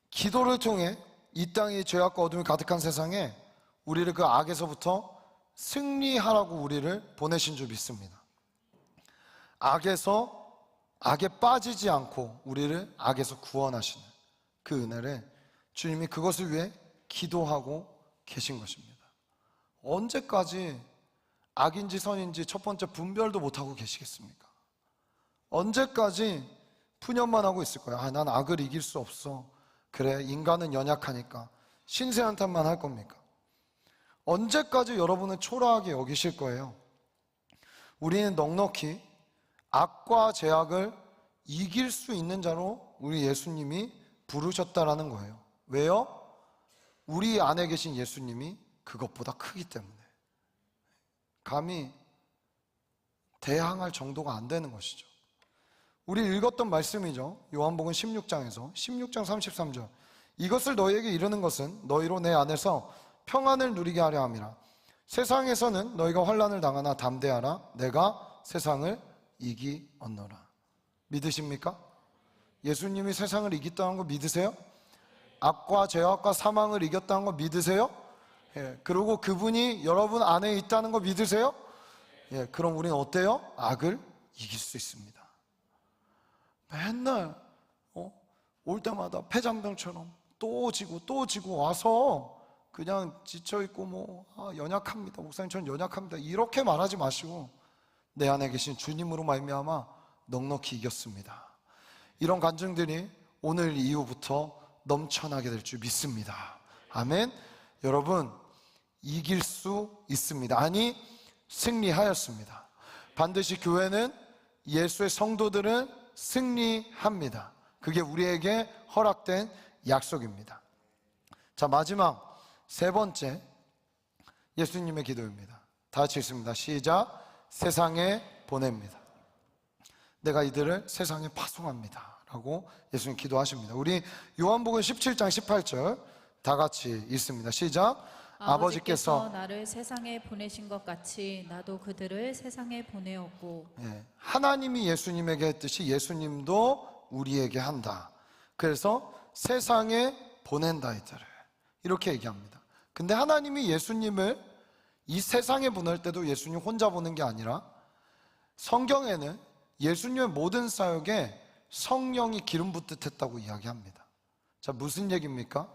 기도를 통해 이 땅이 죄악과 어둠이 가득한 세상에 우리를 그 악에서부터 승리하라고 우리를 보내신 줄 믿습니다. 악에 빠지지 않고 우리를 악에서 구원하시는 그 은혜를 주님이 그것을 위해 기도하고 계신 것입니다. 언제까지 악인지 선인지 첫 번째 분별도 못하고 계시겠습니까? 언제까지 푸념만 하고 있을 거예요. 난 악을 이길 수 없어. 그래, 인간은 연약하니까 신세한탄만 할 겁니까? 언제까지 여러분은 초라하게 여기실 거예요? 우리는 넉넉히 악과 죄악을 이길 수 있는 자로 우리 예수님이 부르셨다라는 거예요. 왜요? 우리 안에 계신 예수님이 그것보다 크기 때문에. 감히 대항할 정도가 안 되는 것이죠. 우리 읽었던 말씀이죠. 요한복음 16장에서 16장 33절. 이것을 너희에게 이르는 것은 너희로 내 안에서 평안을 누리게 하려 함이라. 세상에서는 너희가 환난을 당하나 담대하라. 내가 세상을 이기었노라. 믿으십니까? 예수님이 세상을 이겼다는 거 믿으세요? 악과 죄악과 사망을 이겼다는 거 믿으세요? 예, 그리고 그분이 여러분 안에 있다는 거 믿으세요? 예, 그럼 우리는 어때요? 악을 이길 수 있습니다. 맨날 올 때마다 폐장병처럼 또 지고 와서 그냥 지쳐있고 연약합니다. 목사님 저는 연약합니다. 이렇게 말하지 마시고 내 안에 계신 주님으로 말미암아 넉넉히 이겼습니다. 이런 간증들이 오늘 이후부터 넘쳐나게 될 줄 믿습니다. 아멘. 여러분, 이길 수 있습니다. 아니, 승리하였습니다. 반드시 교회는, 예수의 성도들은 승리합니다. 그게 우리에게 허락된 약속입니다. 자, 마지막 세 번째 예수님의 기도입니다. 다 같이 읽습니다. 시작. 세상에 보냅니다. 내가 이들을 세상에 파송합니다 라고 예수님 기도하십니다. 우리 요한복음 17장 18절 다 같이 읽습니다. 시작. 아버지께서 나를 세상에 보내신 것 같이 나도 그들을 세상에 보내었고. 하나님이 예수님에게 했듯이 예수님도 우리에게 한다. 그래서 세상에 보낸다 이들을 이렇게 얘기합니다. 근데 하나님이 예수님을 이 세상에 보낼 때도 예수님 혼자 보낸 게 아니라 성경에는 예수님의 모든 사역에 성령이 기름 붓듯 했다고 이야기합니다. 자, 무슨 얘기입니까?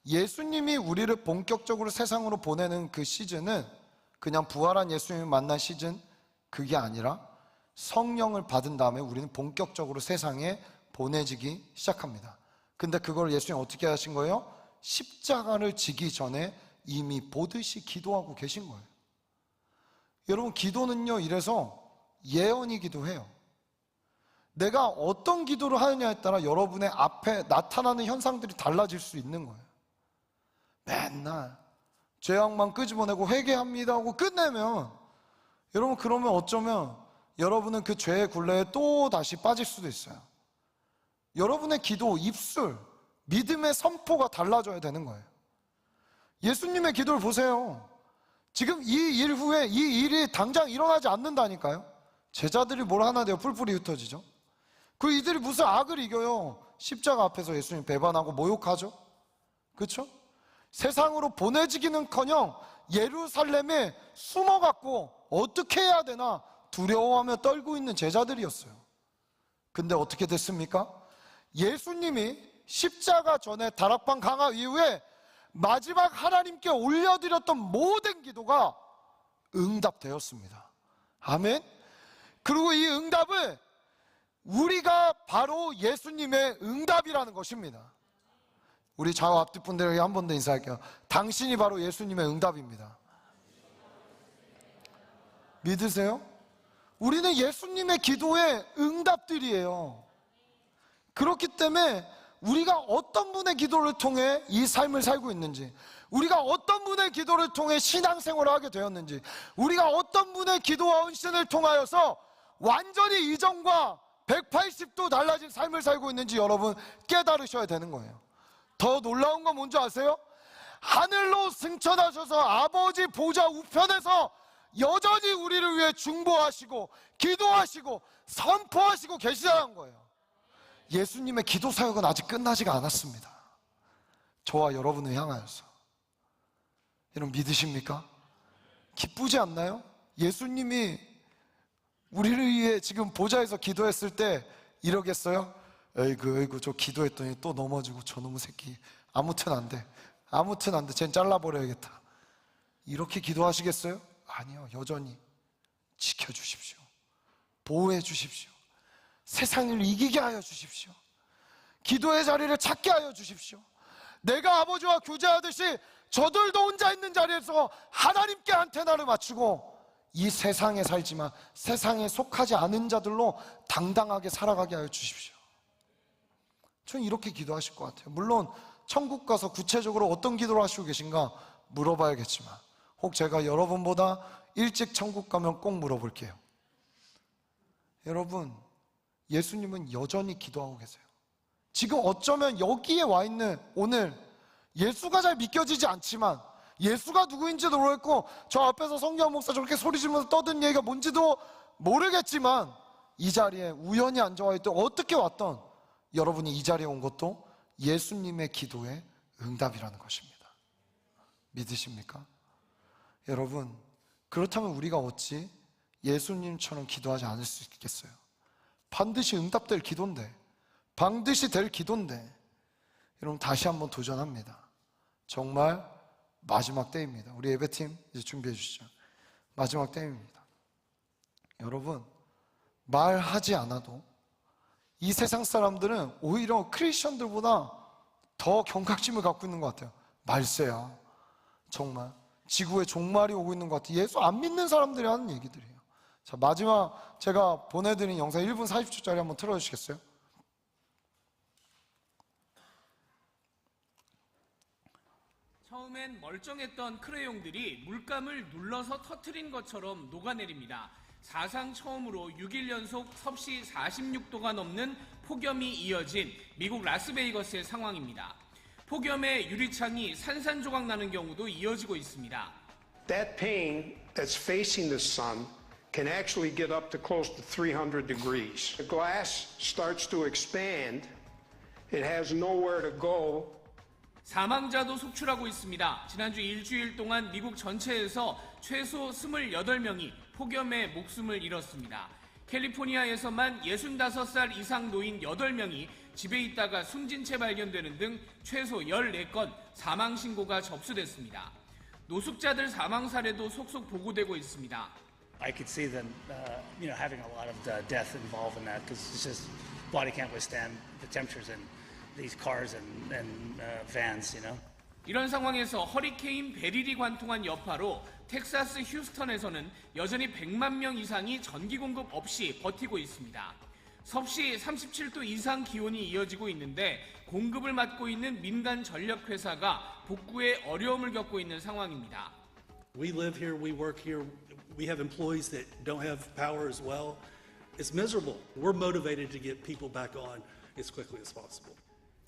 예수님이 우리를 본격적으로 세상으로 보내는 그 시즌은 그냥 부활한 예수님을 만난 시즌, 그게 아니라 성령을 받은 다음에 우리는 본격적으로 세상에 보내지기 시작합니다. 근데 그걸 예수님 어떻게 하신 거예요? 십자가를 지기 전에 이미 보듯이 기도하고 계신 거예요. 여러분, 기도는요 이래서 예언이기도 해요. 내가 어떤 기도를 하느냐에 따라 여러분의 앞에 나타나는 현상들이 달라질 수 있는 거예요. 맨날 죄악만 끄집어내고 회개합니다 하고 끝내면 여러분, 그러면 어쩌면 여러분은 그 죄의 굴레에 또 다시 빠질 수도 있어요. 여러분의 기도, 입술, 믿음의 선포가 달라져야 되는 거예요. 예수님의 기도를 보세요. 지금 이 일 후에 이 일이 당장 일어나지 않는다니까요. 제자들이 뭘 하나 돼요? 뿔뿔이 흩어지죠. 그 이들이 무슨 악을 이겨요? 십자가 앞에서 예수님 배반하고 모욕하죠. 그렇죠? 세상으로 보내지기는커녕 예루살렘에 숨어갖고 어떻게 해야 되나 두려워하며 떨고 있는 제자들이었어요. 근데 어떻게 됐습니까? 예수님이 십자가 전에 다락방 강화 이후에 마지막 하나님께 올려드렸던 모든 기도가 응답되었습니다. 아멘. 그리고 이 응답을 우리가 바로 예수님의 응답이라는 것입니다. 우리 좌우 앞뒤 분들에게 한 번 더 인사할게요. 당신이 바로 예수님의 응답입니다. 믿으세요? 우리는 예수님의 기도의 응답들이에요. 그렇기 때문에 우리가 어떤 분의 기도를 통해 이 삶을 살고 있는지, 우리가 어떤 분의 기도를 통해 신앙생활을 하게 되었는지, 우리가 어떤 분의 기도와 헌신을 통하여서 완전히 이전과 180도 달라진 삶을 살고 있는지 여러분 깨달으셔야 되는 거예요. 더 놀라운 건 뭔지 아세요? 하늘로 승천하셔서 아버지 보좌 우편에서 여전히 우리를 위해 중보하시고 기도하시고 선포하시고 계시다는 거예요. 예수님의 기도 사역은 아직 끝나지가 않았습니다. 저와 여러분을 향하여서. 여러분 믿으십니까? 기쁘지 않나요? 예수님이 우리를 위해 지금 보좌에서 기도했을 때 이러겠어요? 에이구 저 기도했더니 또 넘어지고 저놈의 새끼 아무튼 안 돼. 아무튼 안 돼. 쟨 잘라버려야겠다. 이렇게 기도하시겠어요? 아니요. 여전히 지켜주십시오. 보호해 주십시오. 세상을 이기게 하여 주십시오. 기도의 자리를 찾게 하여 주십시오. 내가 아버지와 교제하듯이 저들도 혼자 있는 자리에서 하나님께 안테나를 맞추고 이 세상에 살지만 세상에 속하지 않은 자들로 당당하게 살아가게 하여 주십시오. 저는 이렇게 기도하실 것 같아요. 물론 천국 가서 구체적으로 어떤 기도를 하시고 계신가 물어봐야겠지만 혹 제가 여러분보다 일찍 천국 가면 꼭 물어볼게요. 여러분, 예수님은 여전히 기도하고 계세요. 지금 어쩌면 여기에 와 있는 오늘 예수가 잘 믿겨지지 않지만 예수가 누구인지도 모르겠고 저 앞에서 성경 목사 저렇게 소리 지르면서 떠든 얘기가 뭔지도 모르겠지만 이 자리에 우연히 앉아와 있던 어떻게 왔던 여러분이 이 자리에 온 것도 예수님의 기도의 응답이라는 것입니다. 믿으십니까? 여러분, 그렇다면 우리가 어찌 예수님처럼 기도하지 않을 수 있겠어요? 반드시 응답될 기도인데, 반드시 될 기도인데, 여러분 다시 한번 도전합니다. 정말 마지막 때입니다. 우리 예배팀 이제 준비해 주시죠. 마지막 때입니다. 여러분, 말하지 않아도 이 세상 사람들은 오히려 크리스천들보다 더 경각심을 갖고 있는 것 같아요. 말세야. 정말 지구에 종말이 오고 있는 것 같아요. 예수 안 믿는 사람들이 하는 얘기들이에요. 자, 마지막 제가 보내드린 영상 1분 40초짜리 한번 틀어주시겠어요? 처음엔 멀쩡했던 크레용들이 물감을 눌러서 터트린 것처럼 녹아내립니다. 사상 처음으로 6일 연속 섭씨 46도가 넘는 폭염이 이어진 미국 라스베이거스의 상황입니다. 폭염에 유리창이 산산조각 나는 경우도 이어지고 있습니다. That pane that's facing the sun can actually get up to close to 300 degrees. The glass starts to expand. It has nowhere to go. 사망자도 속출하고 있습니다. 지난주 일주일 동안 미국 전체에서 최소 28명이 폭염에 목숨을 잃었습니다. 캘리포니아에서만 65살 이상 노인 8명이 집에 있다가 숨진 채 발견되는 등 최소 14건 사망 신고가 접수됐습니다. 노숙자들 사망 사례도 속속 보고되고 있습니다. I could see them, having a lot of death involved in that because it's just body can't withstand the temperatures in these cars and vans, 이런 상황에서 허리케인 베릴이 관통한 여파로 텍사스 휴스턴에서는 여전히 100만 명 이상이 전기 공급 없이 버티고 있습니다. 섭씨 37도 이상 기온이 이어지고 있는데 공급을 맡고 있는 민간 전력 회사가 복구에 어려움을 겪고 있는 상황입니다. We live here, we work here, we have employees that don't have power as well. It's miserable. We're motivated to get people back on as quickly as possible.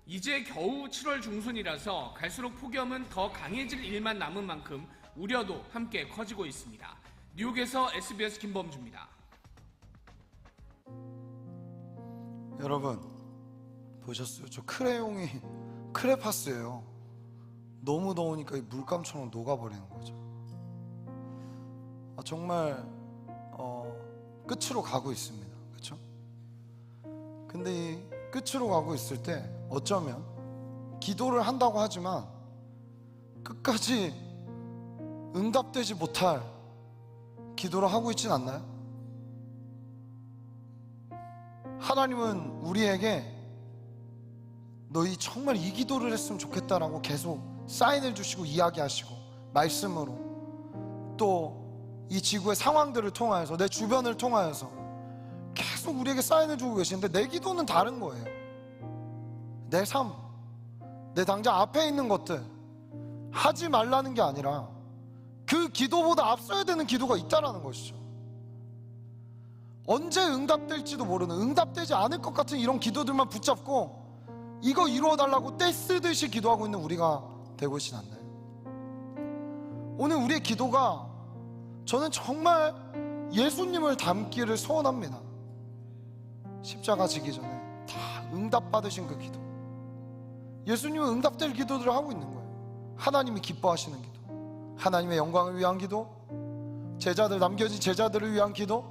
이제 겨우 7월 중순이라서 갈수록 폭염은 더 강해질 일만 남은 만큼 우려도 함께 커지고 있습니다. 뉴욕에서 SBS 김범주입니다. 여러분 보셨어요? 저 크레용이 크레파스예요. 너무 더우니까 이 물감처럼 녹아버리는 거죠. 정말 끝으로 가고 있습니다. 그렇죠? 근데 이 끝으로 가고 있을 때 어쩌면 기도를 한다고 하지만 끝까지 응답되지 못할 기도를 하고 있진 않나요? 하나님은 우리에게 너희 정말 이 기도를 했으면 좋겠다라고 계속 사인을 주시고 이야기하시고 말씀으로 또 이 지구의 상황들을 통하여서 내 주변을 통하여서 계속 우리에게 사인을 주고 계시는데 내 기도는 다른 거예요. 내 삶, 내 당장 앞에 있는 것들 하지 말라는 게 아니라 그 기도보다 앞서야 되는 기도가 있다라는 것이죠. 언제 응답될지도 모르는, 응답되지 않을 것 같은 이런 기도들만 붙잡고 이거 이루어달라고 떼쓰듯이 기도하고 있는 우리가 되고 있진 않나요? 오늘 우리의 기도가 저는 정말 예수님을 닮기를 소원합니다. 십자가 지기 전에 다 응답받으신 그 기도, 예수님은 응답될 기도들을 하고 있는 거예요. 하나님이 기뻐하시는 기도, 하나님의 영광을 위한 기도, 제자들, 남겨진 제자들을 위한 기도,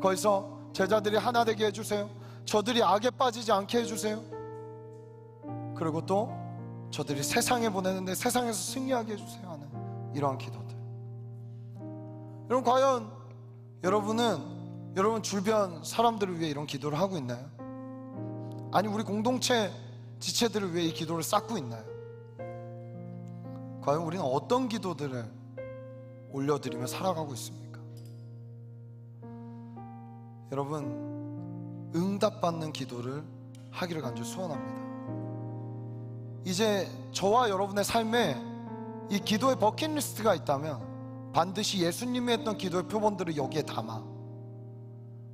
거기서 제자들이 하나 되게 해주세요. 저들이 악에 빠지지 않게 해주세요. 그리고 또 저들이 세상에 보내는데 세상에서 승리하게 해주세요 하는 이러한 기도들. 여러분, 과연 여러분은 여러분 주변 사람들을 위해 이런 기도를 하고 있나요? 아니 우리 공동체 지체들을 위해 이 기도를 쌓고 있나요? 과연 우리는 어떤 기도들을 올려드리며 살아가고 있습니까? 여러분, 응답받는 기도를 하기를 간절히 소원합니다. 이제 저와 여러분의 삶에 이 기도의 버킷리스트가 있다면 반드시 예수님이 했던 기도의 표본들을 여기에 담아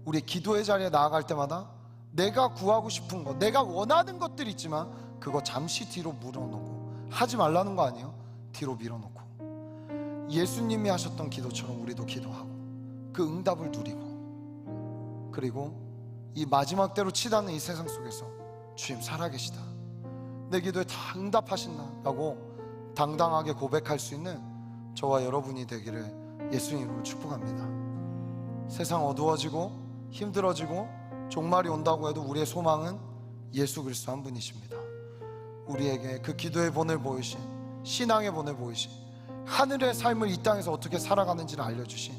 우리 기도의 자리에 나아갈 때마다 내가 구하고 싶은 것, 내가 원하는 것들이 있지만 그거 잠시 뒤로 물어놓고, 하지 말라는 거 아니에요? 뒤로 밀어놓고 예수님이 하셨던 기도처럼 우리도 기도하고 그 응답을 누리고, 그리고 이 마지막 때로 치닫는 이 세상 속에서 주님 살아계시다, 내 기도에 다 응답하신다라고 당당하게 고백할 수 있는 저와 여러분이 되기를 예수님으로 축복합니다. 세상 어두워지고 힘들어지고 종말이 온다고 해도 우리의 소망은 예수 그리스도 한 분이십니다. 우리에게 그 기도의 본을 보이신, 신앙의 본을 보이신, 하늘의 삶을 이 땅에서 어떻게 살아가는지를 알려주신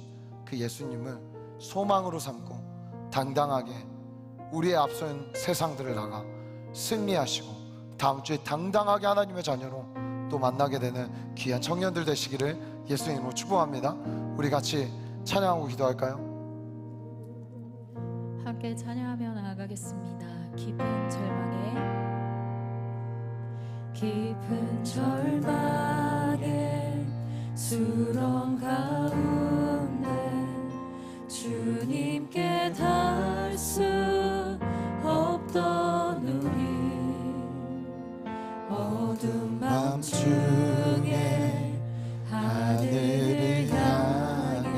그 예수님을 소망으로 삼고 당당하게 우리의 앞선 세상들을 나가 승리하시고 다음 주에 당당하게 하나님의 자녀로 또 만나게 되는 귀한 청년들 되시기를 예수님으로 축복합니다. 우리 같이 찬양하고 기도할까요? 함께 찬양하며 나아가겠습니다. 깊은 절망에 수렁 가운데 주님께 닿을 수 없던 우리, 어두운 밤중에 하늘을 향해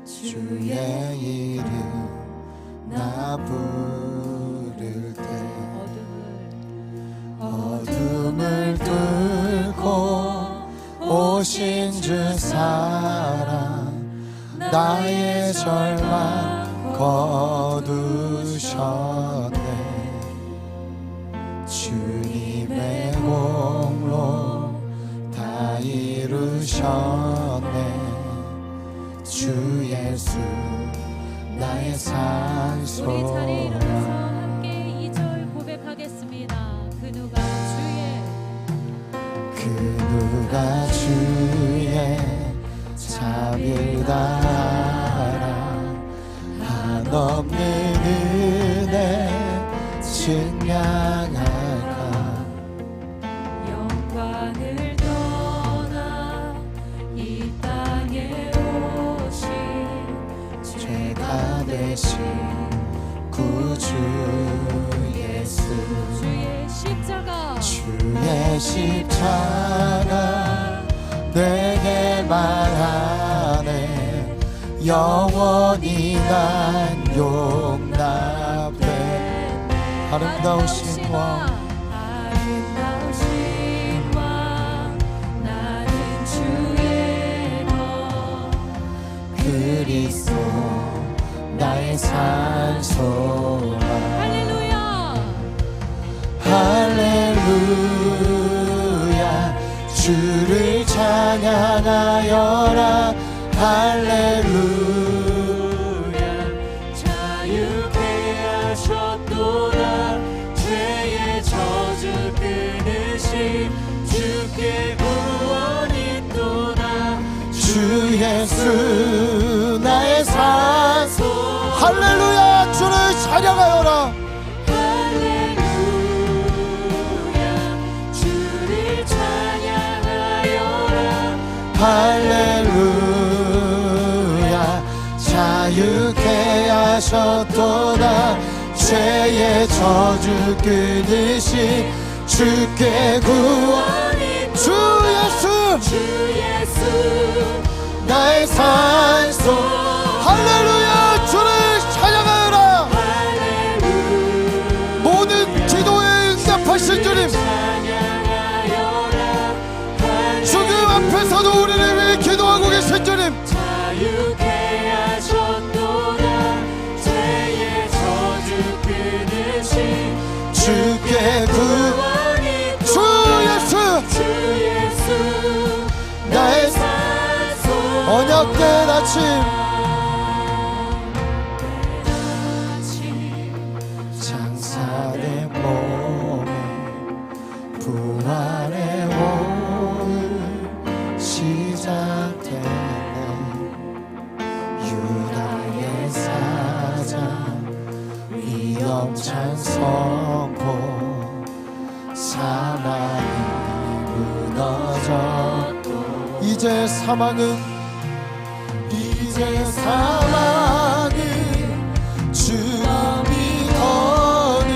주의 이름 나 부를 때 어둠을 뚫고 오신 주 사랑 나의 절망 거두셨네. 주님의 공로 다 이루셨네. 주 예수 나의 산소라. 우리 자리에 일어나서 함께 2절 고백하겠습니다. 그 누가 주의 자비를 따라 한없는 은혜 증량할까. 영광을 떠나 이 땅에 오신 죄가 되신 구주 예수. 주의 십자가 내게 말하네. 영원히 난 용납돼. 아름다우신 왕 나는 주의 것 그리스도 나의 산소라. 할렐루야. 할렐루야 주를 찬양하여라. 할렐루야 자유케 하셨도다. 죄의 저주 끊으신 주께 구원이 있도다. 주 예수 나의 산소. 할렐루야 주를 찬양하여라. 할렐루야 자유케 하셨도다. 죄의 저주 끊으신 주께 구원이. 주 예수 나의 산소. 할렐루야 주를 찬양하여라. 모든 기도에 응답하신 주님, 주님 앞에서도 우리를 위해 기도하고 계신 주님, 자유케 하셨도다. 죄의 저주 끊으신 주께 구원이. 주 예수 나의 산소. 언약된 아침 장사된 몸에 부활의 오늘 시작되네. 유다의 사자 위험찬 선포. 사망이 무너졌고 이제 사망은 주님이 더는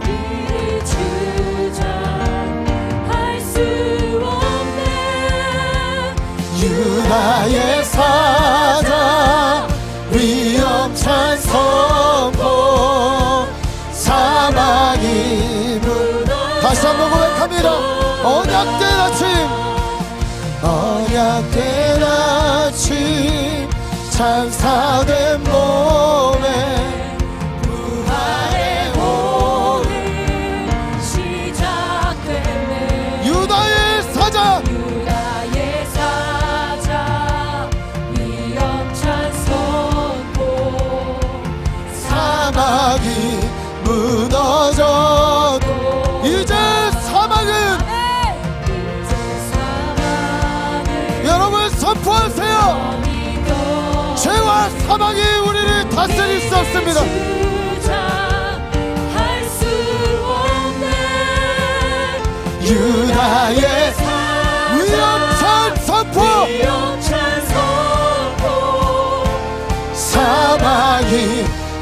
우리를 주장할 수 없네. 유다의 사자 위험찬 선포. 사망이 다시 한번 고백합니다. 언약된 아침 장사된 몸에 부활의 오늘 시작됐네. 유다의 사자 위험찬 선포. 사막이 무너져도 이제 사막은 여러분 선포하세요. 죄와 사망이 우리를 다스릴 수 없습니다. 유다의 위험찬 선포. 사망이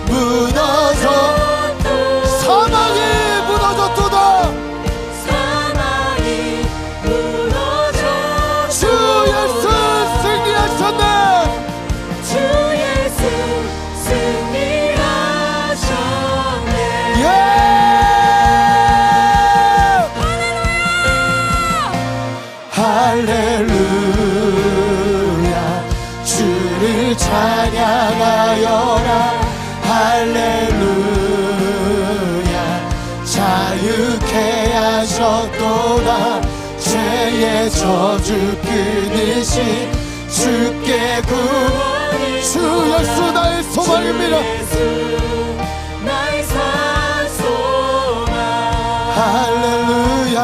무너졌도다. 주 예수 승리하셨네. 할렐루야 주를 찬양하여라. 할렐루야 자유케 하셨도다. 죄의 저주 끊으신 주께 구원이. 주 예수 나의 소망입니다. 나의 산소망. 할렐루야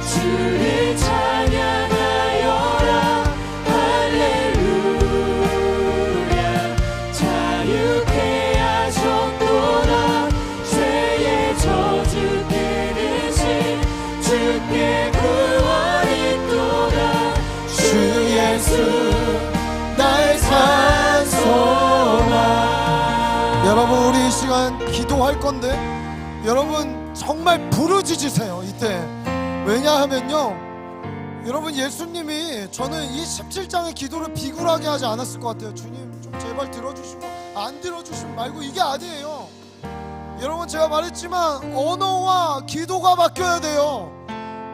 주를 찬양하여라. 할렐루야 자유케 하셨도다. 죄의 저주 끊으신 주께 구원이 있도다. 주 예수 나의 산소망. 여러분 우리 이 시간 기도할 건데 여러분 정말 부르짖으세요 이때. 왜냐하면요 여러분 예수님이 저는 이 17장의 기도를 비굴하게 하지 않았을 것 같아요. 주님 좀 제발 들어주시고 안 들어주시면 말고 이게 아니에요. 여러분 제가 말했지만 언어와 기도가 바뀌어야 돼요.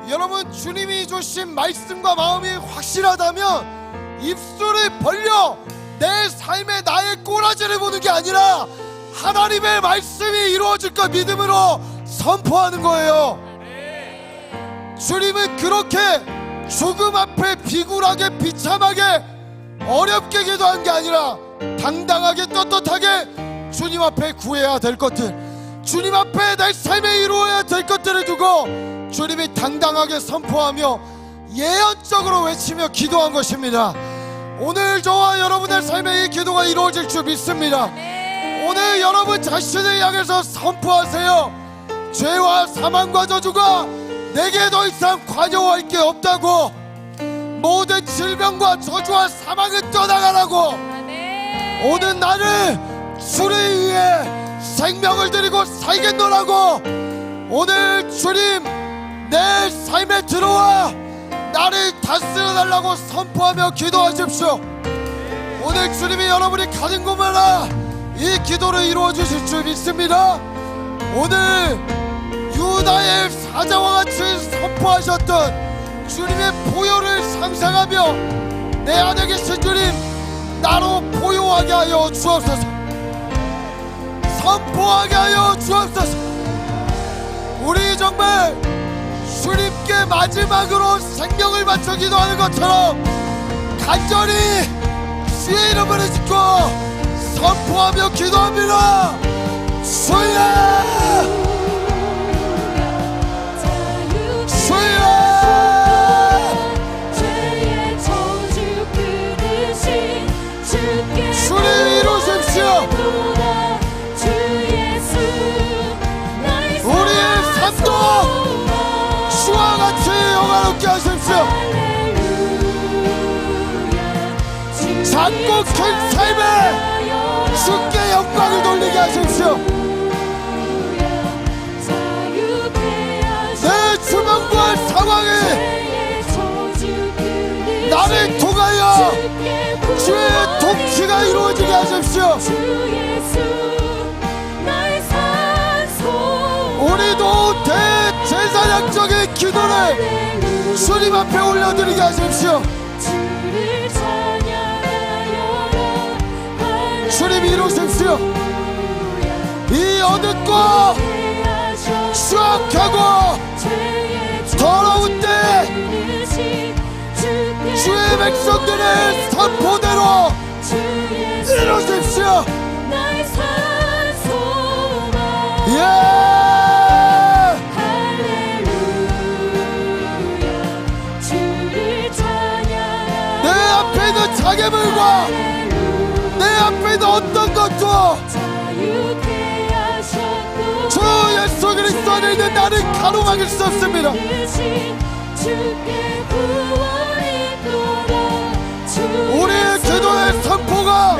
여러분 주님이 주신 말씀과 마음이 확실하다면 입술을 벌려 내 삶에 나의 꼬라지를 보는 게 아니라 하나님의 말씀이 이루어질 것 믿음으로 선포하는 거예요. 주님은 그렇게 죽음 앞에 비굴하게 비참하게 어렵게 기도한 게 아니라 당당하게 떳떳하게 주님 앞에 구해야 될 것들, 주님 앞에 내 삶에 이루어야 될 것들을 두고 주님이 당당하게 선포하며 예언적으로 외치며 기도한 것입니다. 오늘 저와 여러분의 삶에 이 기도가 이루어질 줄 믿습니다. 오늘 여러분 자신을 향해서 선포하세요. 죄와 사망과 저주가 내게 더 이상 관여할 게 없다고, 모든 질병과 저주와 사망을 떠나가라고, 오늘 나를 주를 위해 생명을 드리고 살겠노라고, 오늘 주님 내 삶에 들어와 나를 다스려 달라고 선포하며 기도하십시오. 오늘 주님이 여러분이 가는 곳마다 이 기도를 이루어 주실 줄 믿습니다. 오늘 유다의 사자와 같이 선포하셨던 주님의 보혈을 상상하며 내 안에 계신 주님 나로 보유하게 하여 주옵소서. 선포하게 하여 주옵소서. 우리 정말 주님께 마지막으로 생명을 바쳐 기도하는 것처럼 간절히 주의 이름을 짓고 선포하며 기도합니다. 주여, 주여, 주님 이루십시오. 우리의 삶도 주와 같이 영화롭게 하십시오. 작고 큰 삶에 주께 영광을 돌리게 하십시오. 내 주변과 상황이 나를 통하여 주의 통치가 이루어지게 하십시오. 우리도 대제사장적인 기도를 주님 앞에 올려드리게 하십시오. 주님 이루십시오. 이 어둡고 추악하고 더러운 때 주의 백성들의 선포대로 이루십시오. 내 앞에 있는 장애물과 내 앞에 있는 어떤 것도 주 예수 그리스도 안에 있는 나를 가로막을 수 없습니다. 우리의 기도의 선포가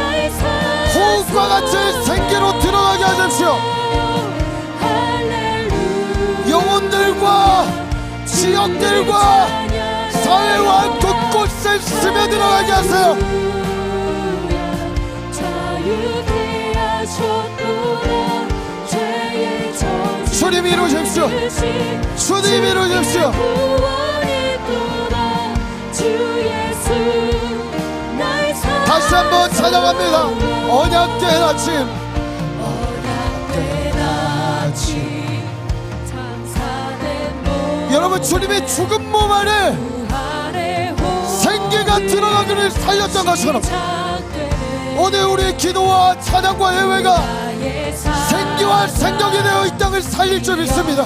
호흡과 같이 생기로 들어가게 하십시오. 영혼들과 지역들과 사회와 곳곳에 스며들어가게 하세요. 주님 이루십시오. 주님 이루십시오. 다시 한번 찬양합니다. 언약된 아침. 여러분 주님의 죽은 몸 안에 생기가 들어가기를 살렸던 것처럼 오늘 우리의 기도와 찬양과 예배가 생기와 생명이 되어 이 땅을 살릴 줄 믿습니다.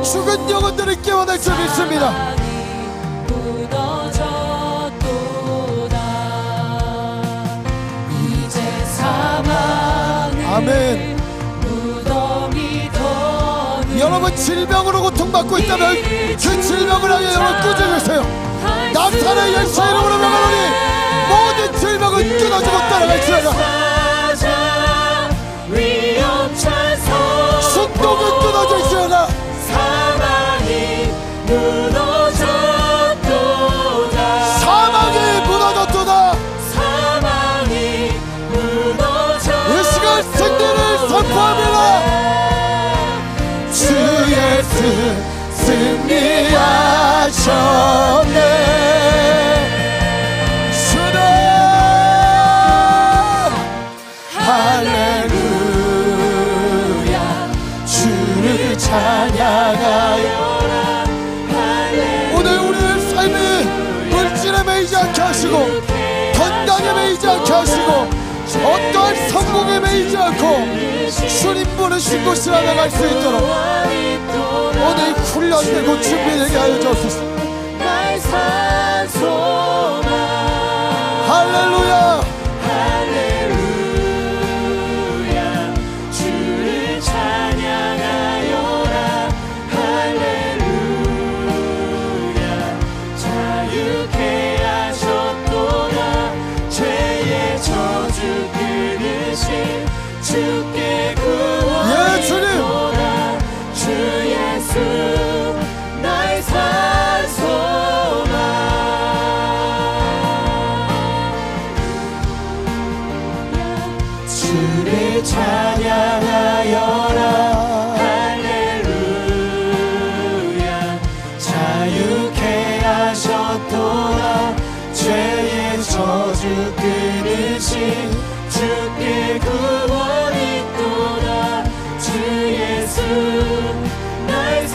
죽은 영혼들을 깨워낼 줄 믿습니다. 아멘. 여러분 질병으로 고통받고 있다면 그 질병을 향해 여러분 꾸짖으세요. 나사렛 예수 이름으로 명하노니 모든 질병은 끊어지고 따라갈지어다. 순독은 끊어질지어다. 사망이 무너졌도다. 이 시간 승리를 선포합니다. 주 예수 승리 하시고 건강에 매이지 않게 하시고 어떠한 성공에 매이지 않고 주님 부르신 곳으로 나갈 수 있도록 오늘 훈련되고 준비되게 하여 주옵소서. 할렐루야. 주를 찬양하여라. 할렐루야. 자유케 하셨도다. 죄의 저주 끊으신 주께 구원이도다. 주 예수 나의 산소만. 주를 찬양하여라. 할렐루야. 자유케 하셨도다. 죄의 저주 끊으신 주께 구원이도다. 주 예수 나의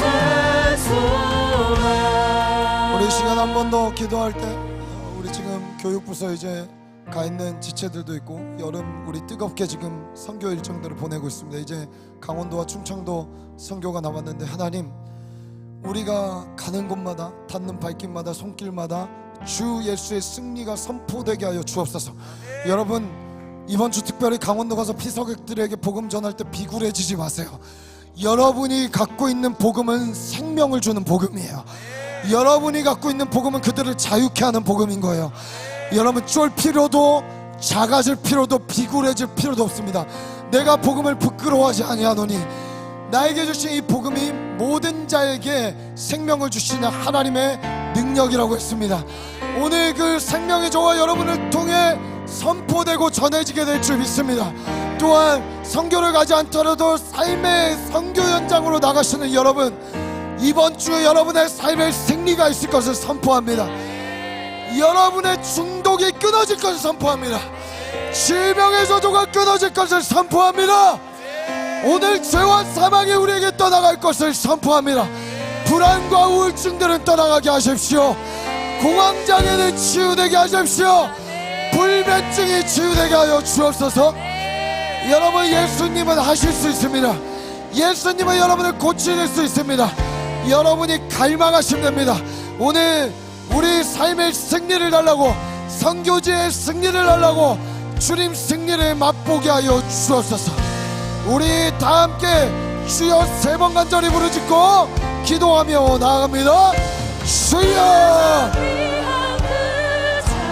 산소만. 우리 이 시간 한 번 더 기도할 때 우리 지금 교육부서 이제 가 있는 지체들도 있고 여름 우리 뜨겁게 지금 선교 일정들을 보내고 있습니다. 이제 강원도와 충청도 선교가 남았는데 하나님 우리가 가는 곳마다 닿는 발길마다 손길마다 주 예수의 승리가 선포되게 하여 주옵소서. 여러분 이번 주 특별히 강원도 가서 피서객들에게 복음 전할 때 비굴해지지 마세요. 여러분이 갖고 있는 복음은 생명을 주는 복음이에요. 여러분이 갖고 있는 복음은 그들을 자유케 하는 복음인 거예요. 여러분 쫄 필요도 작아질 필요도 비굴해질 필요도 없습니다. 내가 복음을 부끄러워하지 아니하노니 나에게 주신 이 복음이 모든 자에게 생명을 주시는 하나님의 능력이라고 했습니다. 오늘 그 생명의 저와 여러분을 통해 선포되고 전해지게 될 줄 믿습니다. 또한 선교를 가지 않더라도 삶의 선교 현장으로 나가시는 여러분, 이번 주에 여러분의 삶의 승리가 있을 것을 선포합니다. 여러분의 중독이 끊어질 것을 선포합니다. 질병의 저주가 끊어질 것을 선포합니다. 오늘 죄와 사망이 우리에게 떠나갈 것을 선포합니다. 불안과 우울증들은 떠나가게 하십시오. 공황장애는 치유되게 하십시오. 불면증이 치유되게 하여 주옵소서. 여러분 예수님은 하실 수 있습니다. 예수님은 여러분을 고칠 수 있습니다. 여러분이 갈망하시면 됩니다. 오늘 우리 삶의 승리를 달라고, 선교지의 승리를 달라고 주님 승리를 맛보게 하여 주옵소서. 우리 다 함께 주여 3번 간절히 부르짖고 기도하며 나아갑니다. 주여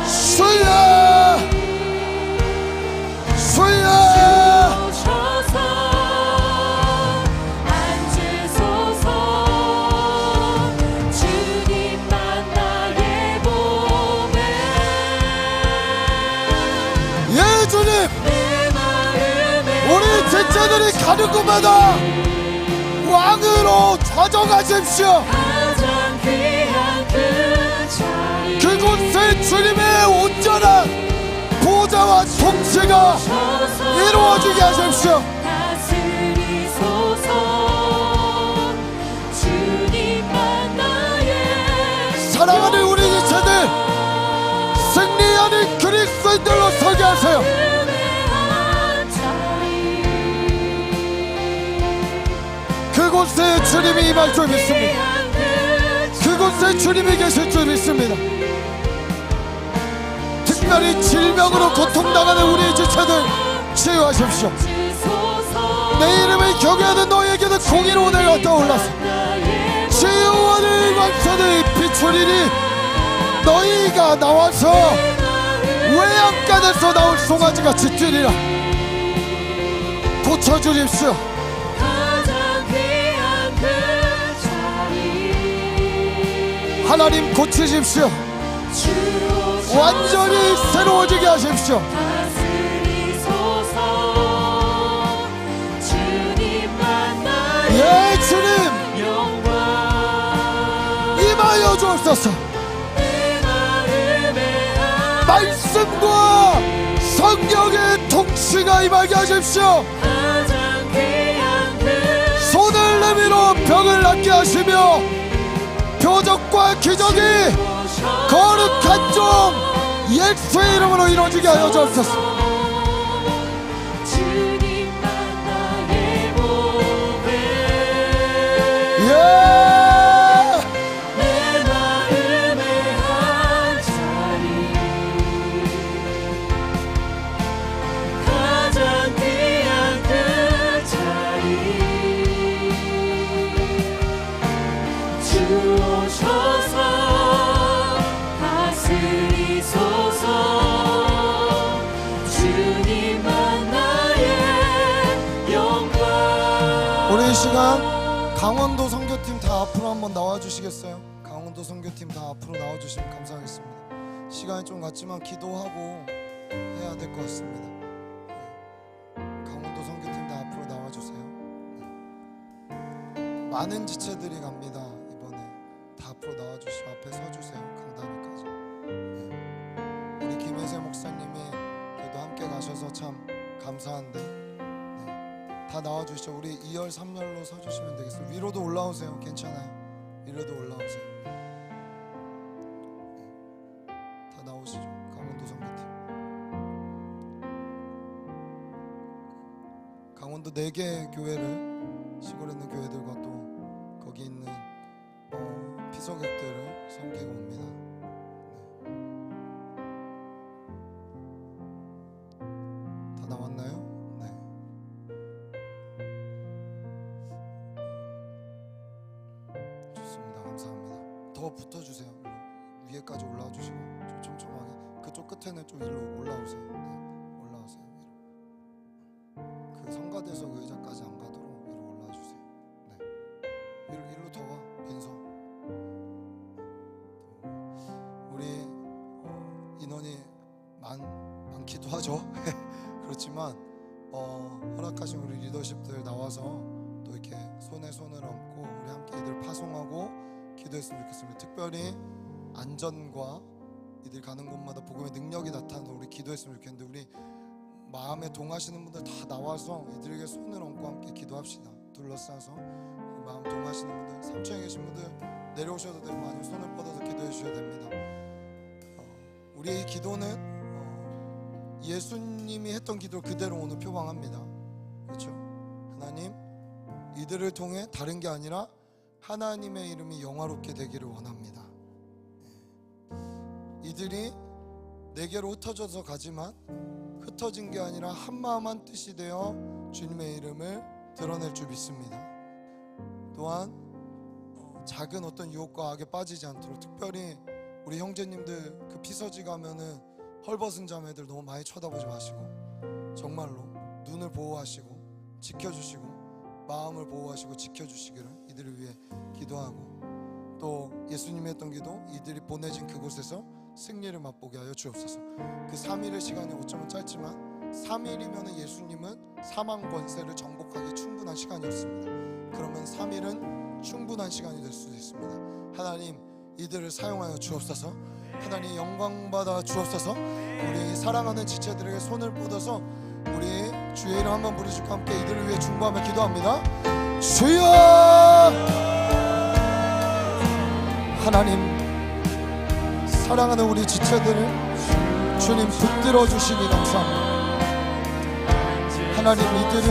주여 주여 우리 제자들이 가는 곳마다 왕으로 좌정하십시오. 그곳에 주님의 온전한 보좌와 통치가 이루어지게 하십시오. 사랑하는 우리 제자들, 승리하는 그리스도인들로 서게 하세요. 그곳에 주님이 임할 줄 믿습니다. 그곳에 주님이 계실 줄 믿습니다. 특별히 질병으로 고통당하는 우리 지체들 치유하십시오. 내 이름을 경외하는 너에게는 공의로운 해가 떠올라서 치유원의 광선을 비추리니 너희가 나와서 외양간에서 나온 송아지같이 뛰리라. 고쳐주십시오. 하나님 고치십시오. 완전히 새로워지게 하십시오. 예 주님 임하여 주옵소서. 말씀과 성령의 통치가 임하게 하십시오. 손을 내밀어 병을 낫게 하시며 표적과 기적이 거룩한 종 예수의 이름으로 이루어지게 하여 주옵소서. 주님만 나의 보배 예! 내 마음의 한 자리 가장 귀한 그 자리 주 오셔서 다스리소서 주님만 나의 영광. 우리 이 시간 강원도 선교팀 다 앞으로 한번 나와주시겠어요? 강원도 선교팀 다 앞으로 나와주시면 감사하겠습니다. 시간이 좀 갔지만 기도하고 해야 될 것 같습니다. 강원도 선교팀 다 앞으로 나와주세요. 많은 지체들이 갑니다. 이번에 다 앞으로 나와주시고 앞에 서주세요. 강단위까지. 우리 김혜세 목사님이 그래도 함께 가셔서 참 감사한데 다 나와주시죠. 우리 2열 3열로 서주시면 되겠습니다. 위로도 올라오세요. 괜찮아요. 위로도 올라오세요. 다 나오시죠. 강원도 선교팀. 강원도 4개 교회를 시골에 있는 교회들과 또 거기 있는 피서객들을 섬기고 옵니다. 다 나왔나요? 네. 좋습니다. 감사합니다. 더 붙어주세요. 위에까지 올라와 주시고 좀 촘촘하게 그쪽 끝에는 좀 일로 올라오세요. 네, 올라오세요. 위로. 그 성가대석 의자까지 안 가도록 위로 올라와 주세요. 네, 일로 더 와. 빈서. 우리 인원이 많기도 하죠. 그렇지만 허락하신 우리 리더십들 나와서 또 이렇게 손에 손을 얹고 우리 함께 이들 파송하고 기도했으면 좋겠습니다. 특별히 안전과 이들 가는 곳마다 복음의 능력이 나타나서 우리 기도했으면 좋겠는데 우리 마음에 동하시는 분들 다 나와서 이들에게 손을 얹고 함께 기도합시다. 둘러싸서 마음 동하시는 분들 3층에 계신 분들 내려오셔도 되고 아니면 손을 뻗어서 기도해 주셔야 됩니다. 우리의 기도는 예수님이 했던 기도를 그대로 오늘 표방합니다. 그렇죠? 하나님 이들을 통해 다른 게 아니라 하나님의 이름이 영화롭게 되기를 원합니다. 이들이 내게로 흩어져서 가지만 흩어진 게 아니라 한마음 한뜻이 되어 주님의 이름을 드러낼 줄 믿습니다. 또한 작은 어떤 유혹과 악에 빠지지 않도록 특별히 우리 형제님들 그 피서지 가면은 헐벗은 자매들 너무 많이 쳐다보지 마시고 정말로 눈을 보호하시고 지켜주시고 마음을 보호하시고 지켜주시기를 이들을 위해 기도하고 또 예수님이 했던 기도 이들이 보내진 그곳에서 승리를 맛보게 하여 주옵소서. 그 3일의 시간이 어쩌면 짧지만 3일이면 예수님은 사망 권세를 정복하기 충분한 시간이었습니다. 그러면 3일은 충분한 시간이 될 수도 있습니다. 하나님 이들을 사용하여 주옵소서. 하나님 영광 받아 주옵소서. 우리 사랑하는 지체들에게 손을 뻗어서 우리 주의 이름 한번 부르시고 함께 이들을 위해 중보하며 기도합니다. 주여 하나님 사랑하는 우리 지체들을 주님 붙들어 주시니 감사합니다. 하나님 이들을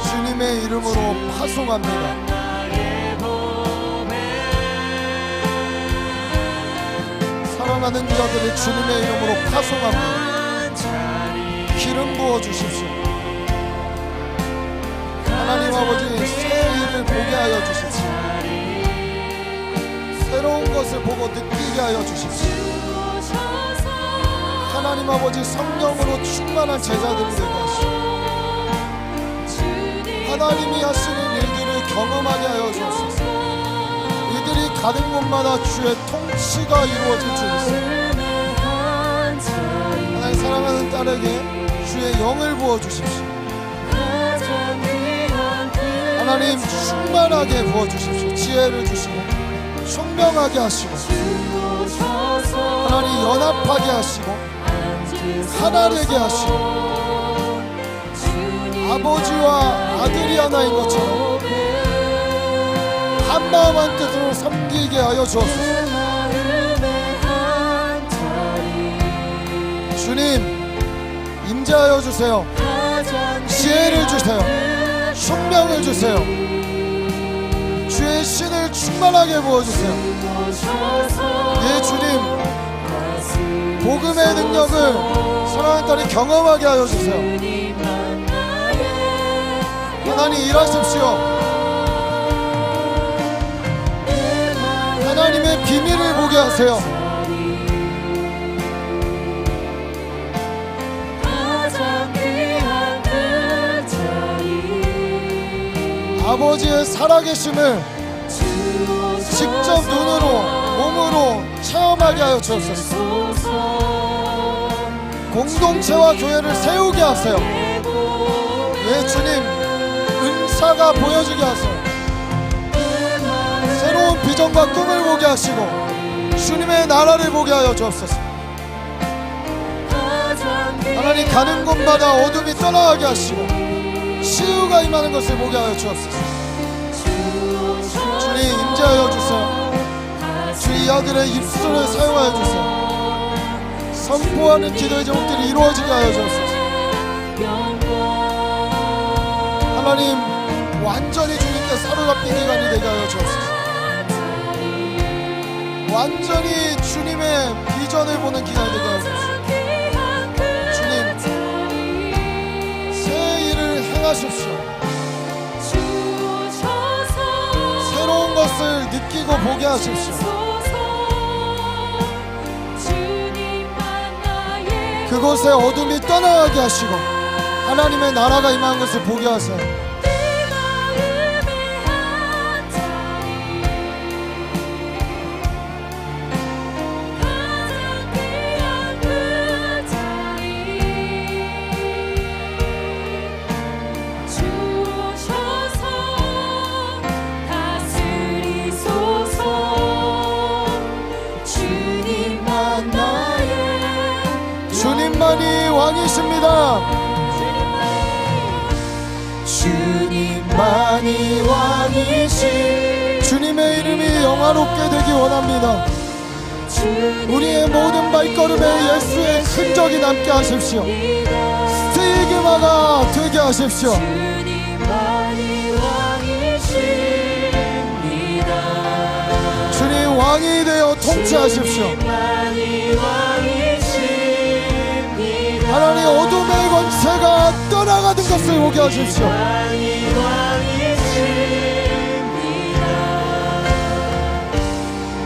주님의 이름으로 파송합니다. 사랑하는 자들을 주님의 이름으로 파송합니다. 기름 부어 주십시오. 하나님 아버지 새 일을 보게 하여 주십시오. 새로운 것을 보고 느끼게 하여 주십시오. 하나님 아버지 성령으로 충만한 제자들이 되게 하시오. 하나님이 하시는 일들을 경험하게 하여 주옵소서. 이들이 가는 곳마다 주의 통치가 이루어질 줄 믿습니다. 하나님 사랑하는 딸에게 주의 영을 부어주십시오. 하나님 충만하게 부어주십시오. 지혜를 주시고 총명하게 하시고 하나님 연합하게 하시고 하나 되게 하시고 아버지와 아들이 하나인 것처럼 한마음 한뜻으로 섬기게 하여 주옵소서. 하여 주세요. 지혜를 주세요. 총명을 주세요. 주의 신을 충만하게 부어주세요. 예, 주님, 복음의 능력을 사랑하는 딸이 경험하게 하여 주세요. 하나님 일하십시오. 하나님의 비밀을 보게 하세요. 아버지의 살아계심을 직접 눈으로 몸으로 체험하게 하여 주옵소서. 공동체와 교회를 세우게 하세요. 예, 주님, 은사가 보여지게 하세요. 새로운 비전과 꿈을 보게 하시고 주님의 나라를 보게 하여 주옵소서. 하나님, 가는 곳마다 어둠이 떠나가게 하시고 치유가 임하는 것을 보게 하여 주옵소서. 주님, 임재하여 주세요. 주의 아들의 입술을 사용하여 주세요. 선포하는 기도의 제목들이 이루어지게 하여 주옵소서. 하나님, 완전히 주님께 사로잡힌 기간이 되게 하여 주옵소서. 완전히 주님의 비전을 보는 기간이 되게 하여 주옵소서. 주님, 새 일을 행하십시오. 새로운 것을 느끼고 보게 하십시오. 그곳에 어둠이 떠나가게 하시고 하나님의 나라가 임한 것을 보게 하세요. 주님만이 왕이십니다. 주님만이 왕이시. 주님의 이름이 영화롭게 되기 원합니다. 우리의 모든 발걸음에 예수의 흔적이 남게 하십시오. 스티그마가 되게 하십시오. 주님, 왕이 되어 통치하십시오. 하나님, 어둠의 권세가 떠나가는 것을 보게 하십시오.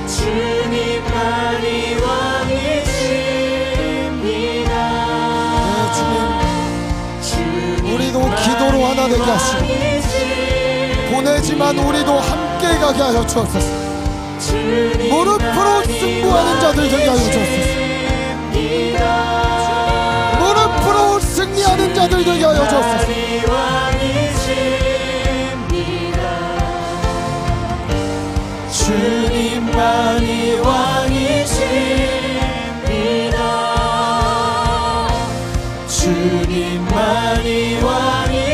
주님만이 왕이십니다. 네, 주님, 우리도 기도로 하나 되게 하시고 보내지만 우리도 함께 가게 하여 주옵소서. 무릎으로 승부하는 자들 되게 하여 주옵소서. 무릎으로 승리하는 자들 되게 하여 주옵소서. 주님만이 왕이십니다. 주님만이 왕이십니다.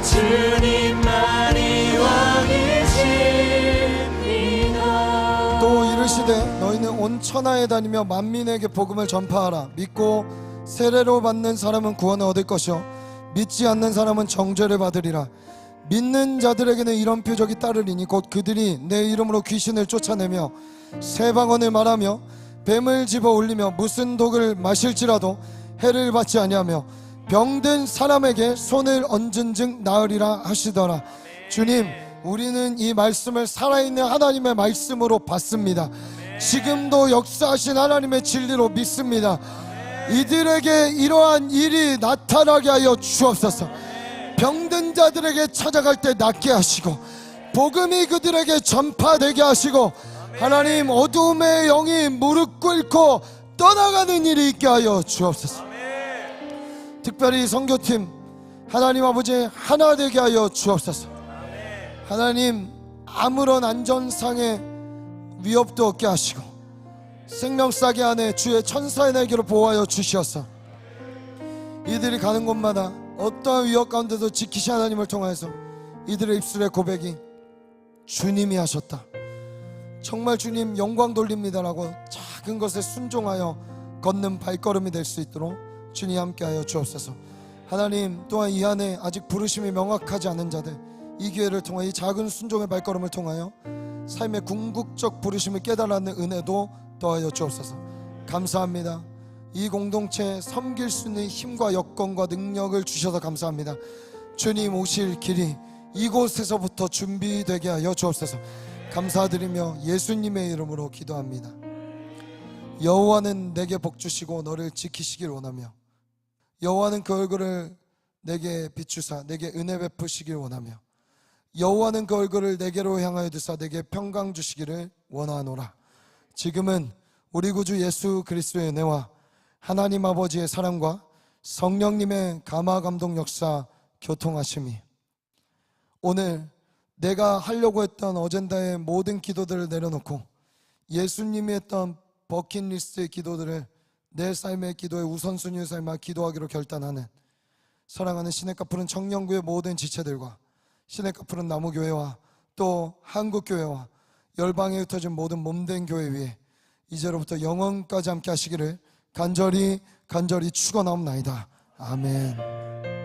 주님만이 왕이십니다. 또 이르시되 너희는 온 천하에 다니며 만민에게 복음을 전파하라. 믿고 세례로 받는 사람은 구원을 얻을 것이요 믿지 않는 사람은 정죄를 받으리라. 믿는 자들에게는 이런 표적이 따르리니 곧 그들이 내 이름으로 귀신을 쫓아내며 새 방언을 말하며 뱀을 집어 올리며 무슨 독을 마실지라도 해를 받지 아니하며 병든 사람에게 손을 얹은 즉 나으리라 하시더라. 주님, 우리는 이 말씀을 살아있는 하나님의 말씀으로 받습니다. 지금도 역사하신 하나님의 진리로 믿습니다. 이들에게 이러한 일이 나타나게 하여 주옵소서. 병든 자들에게 찾아갈 때 낫게 하시고 복음이 그들에게 전파되게 하시고 하나님, 어둠의 영이 무릎 꿇고 떠나가는 일이 있게 하여 주옵소서. 특별히 선교팀 하나님 아버지 하나 되게 하여 주옵소서. 하나님, 아무런 안전상의 위협도 없게 하시고 생명싸게 안에 주의 천사의 날개로 보호하여 주시옵소서. 이들이 가는 곳마다 어떠한 위협 가운데도 지키신 하나님을 통하여서 이들의 입술의 고백이 주님이 하셨다, 정말 주님 영광 돌립니다라고 작은 작은 것에 순종하여 걷는 발걸음이 될 수 있도록 주님 함께하여 주옵소서. 하나님, 또한 이 안에 아직 부르심이 명확하지 않은 자들, 이 기회를 통해 이 작은 순종의 발걸음을 통하여 삶의 궁극적 부르심을 깨달는 은혜도 더하여 주옵소서. 감사합니다. 이 공동체에 섬길 수 있는 힘과 여건과 능력을 주셔서 감사합니다. 주님 오실 길이 이곳에서부터 준비되게 하여 주옵소서. 감사드리며 예수님의 이름으로 기도합니다. 여호와는 내게 복 주시고 너를 지키시길 원하며, 여호와는 그 얼굴을 내게 비추사 내게 은혜 베푸시길 원하며, 여호와는 그 얼굴을 내게로 향하여 드사 내게 평강 주시기를 원하노라. 지금은 우리 구주 예수 그리스도의 은혜와 하나님 아버지의 사랑과 성령님의 감화 감동 역사 교통하심이 오늘 내가 하려고 했던 어젠다의 모든 기도들을 내려놓고 예수님이 했던 버킷리스트의 기도들을 내 삶의 기도의 우선순위를 삼아 기도하기로 결단하는 사랑하는 시내가 푸른 청년구의 모든 지체들과 시내가 푸른 나무교회와 또 한국교회와 열방에 흩어진 모든 몸된 교회 위에 이제로부터 영원까지 함께 하시기를 간절히 축원하옵나이다. 아멘.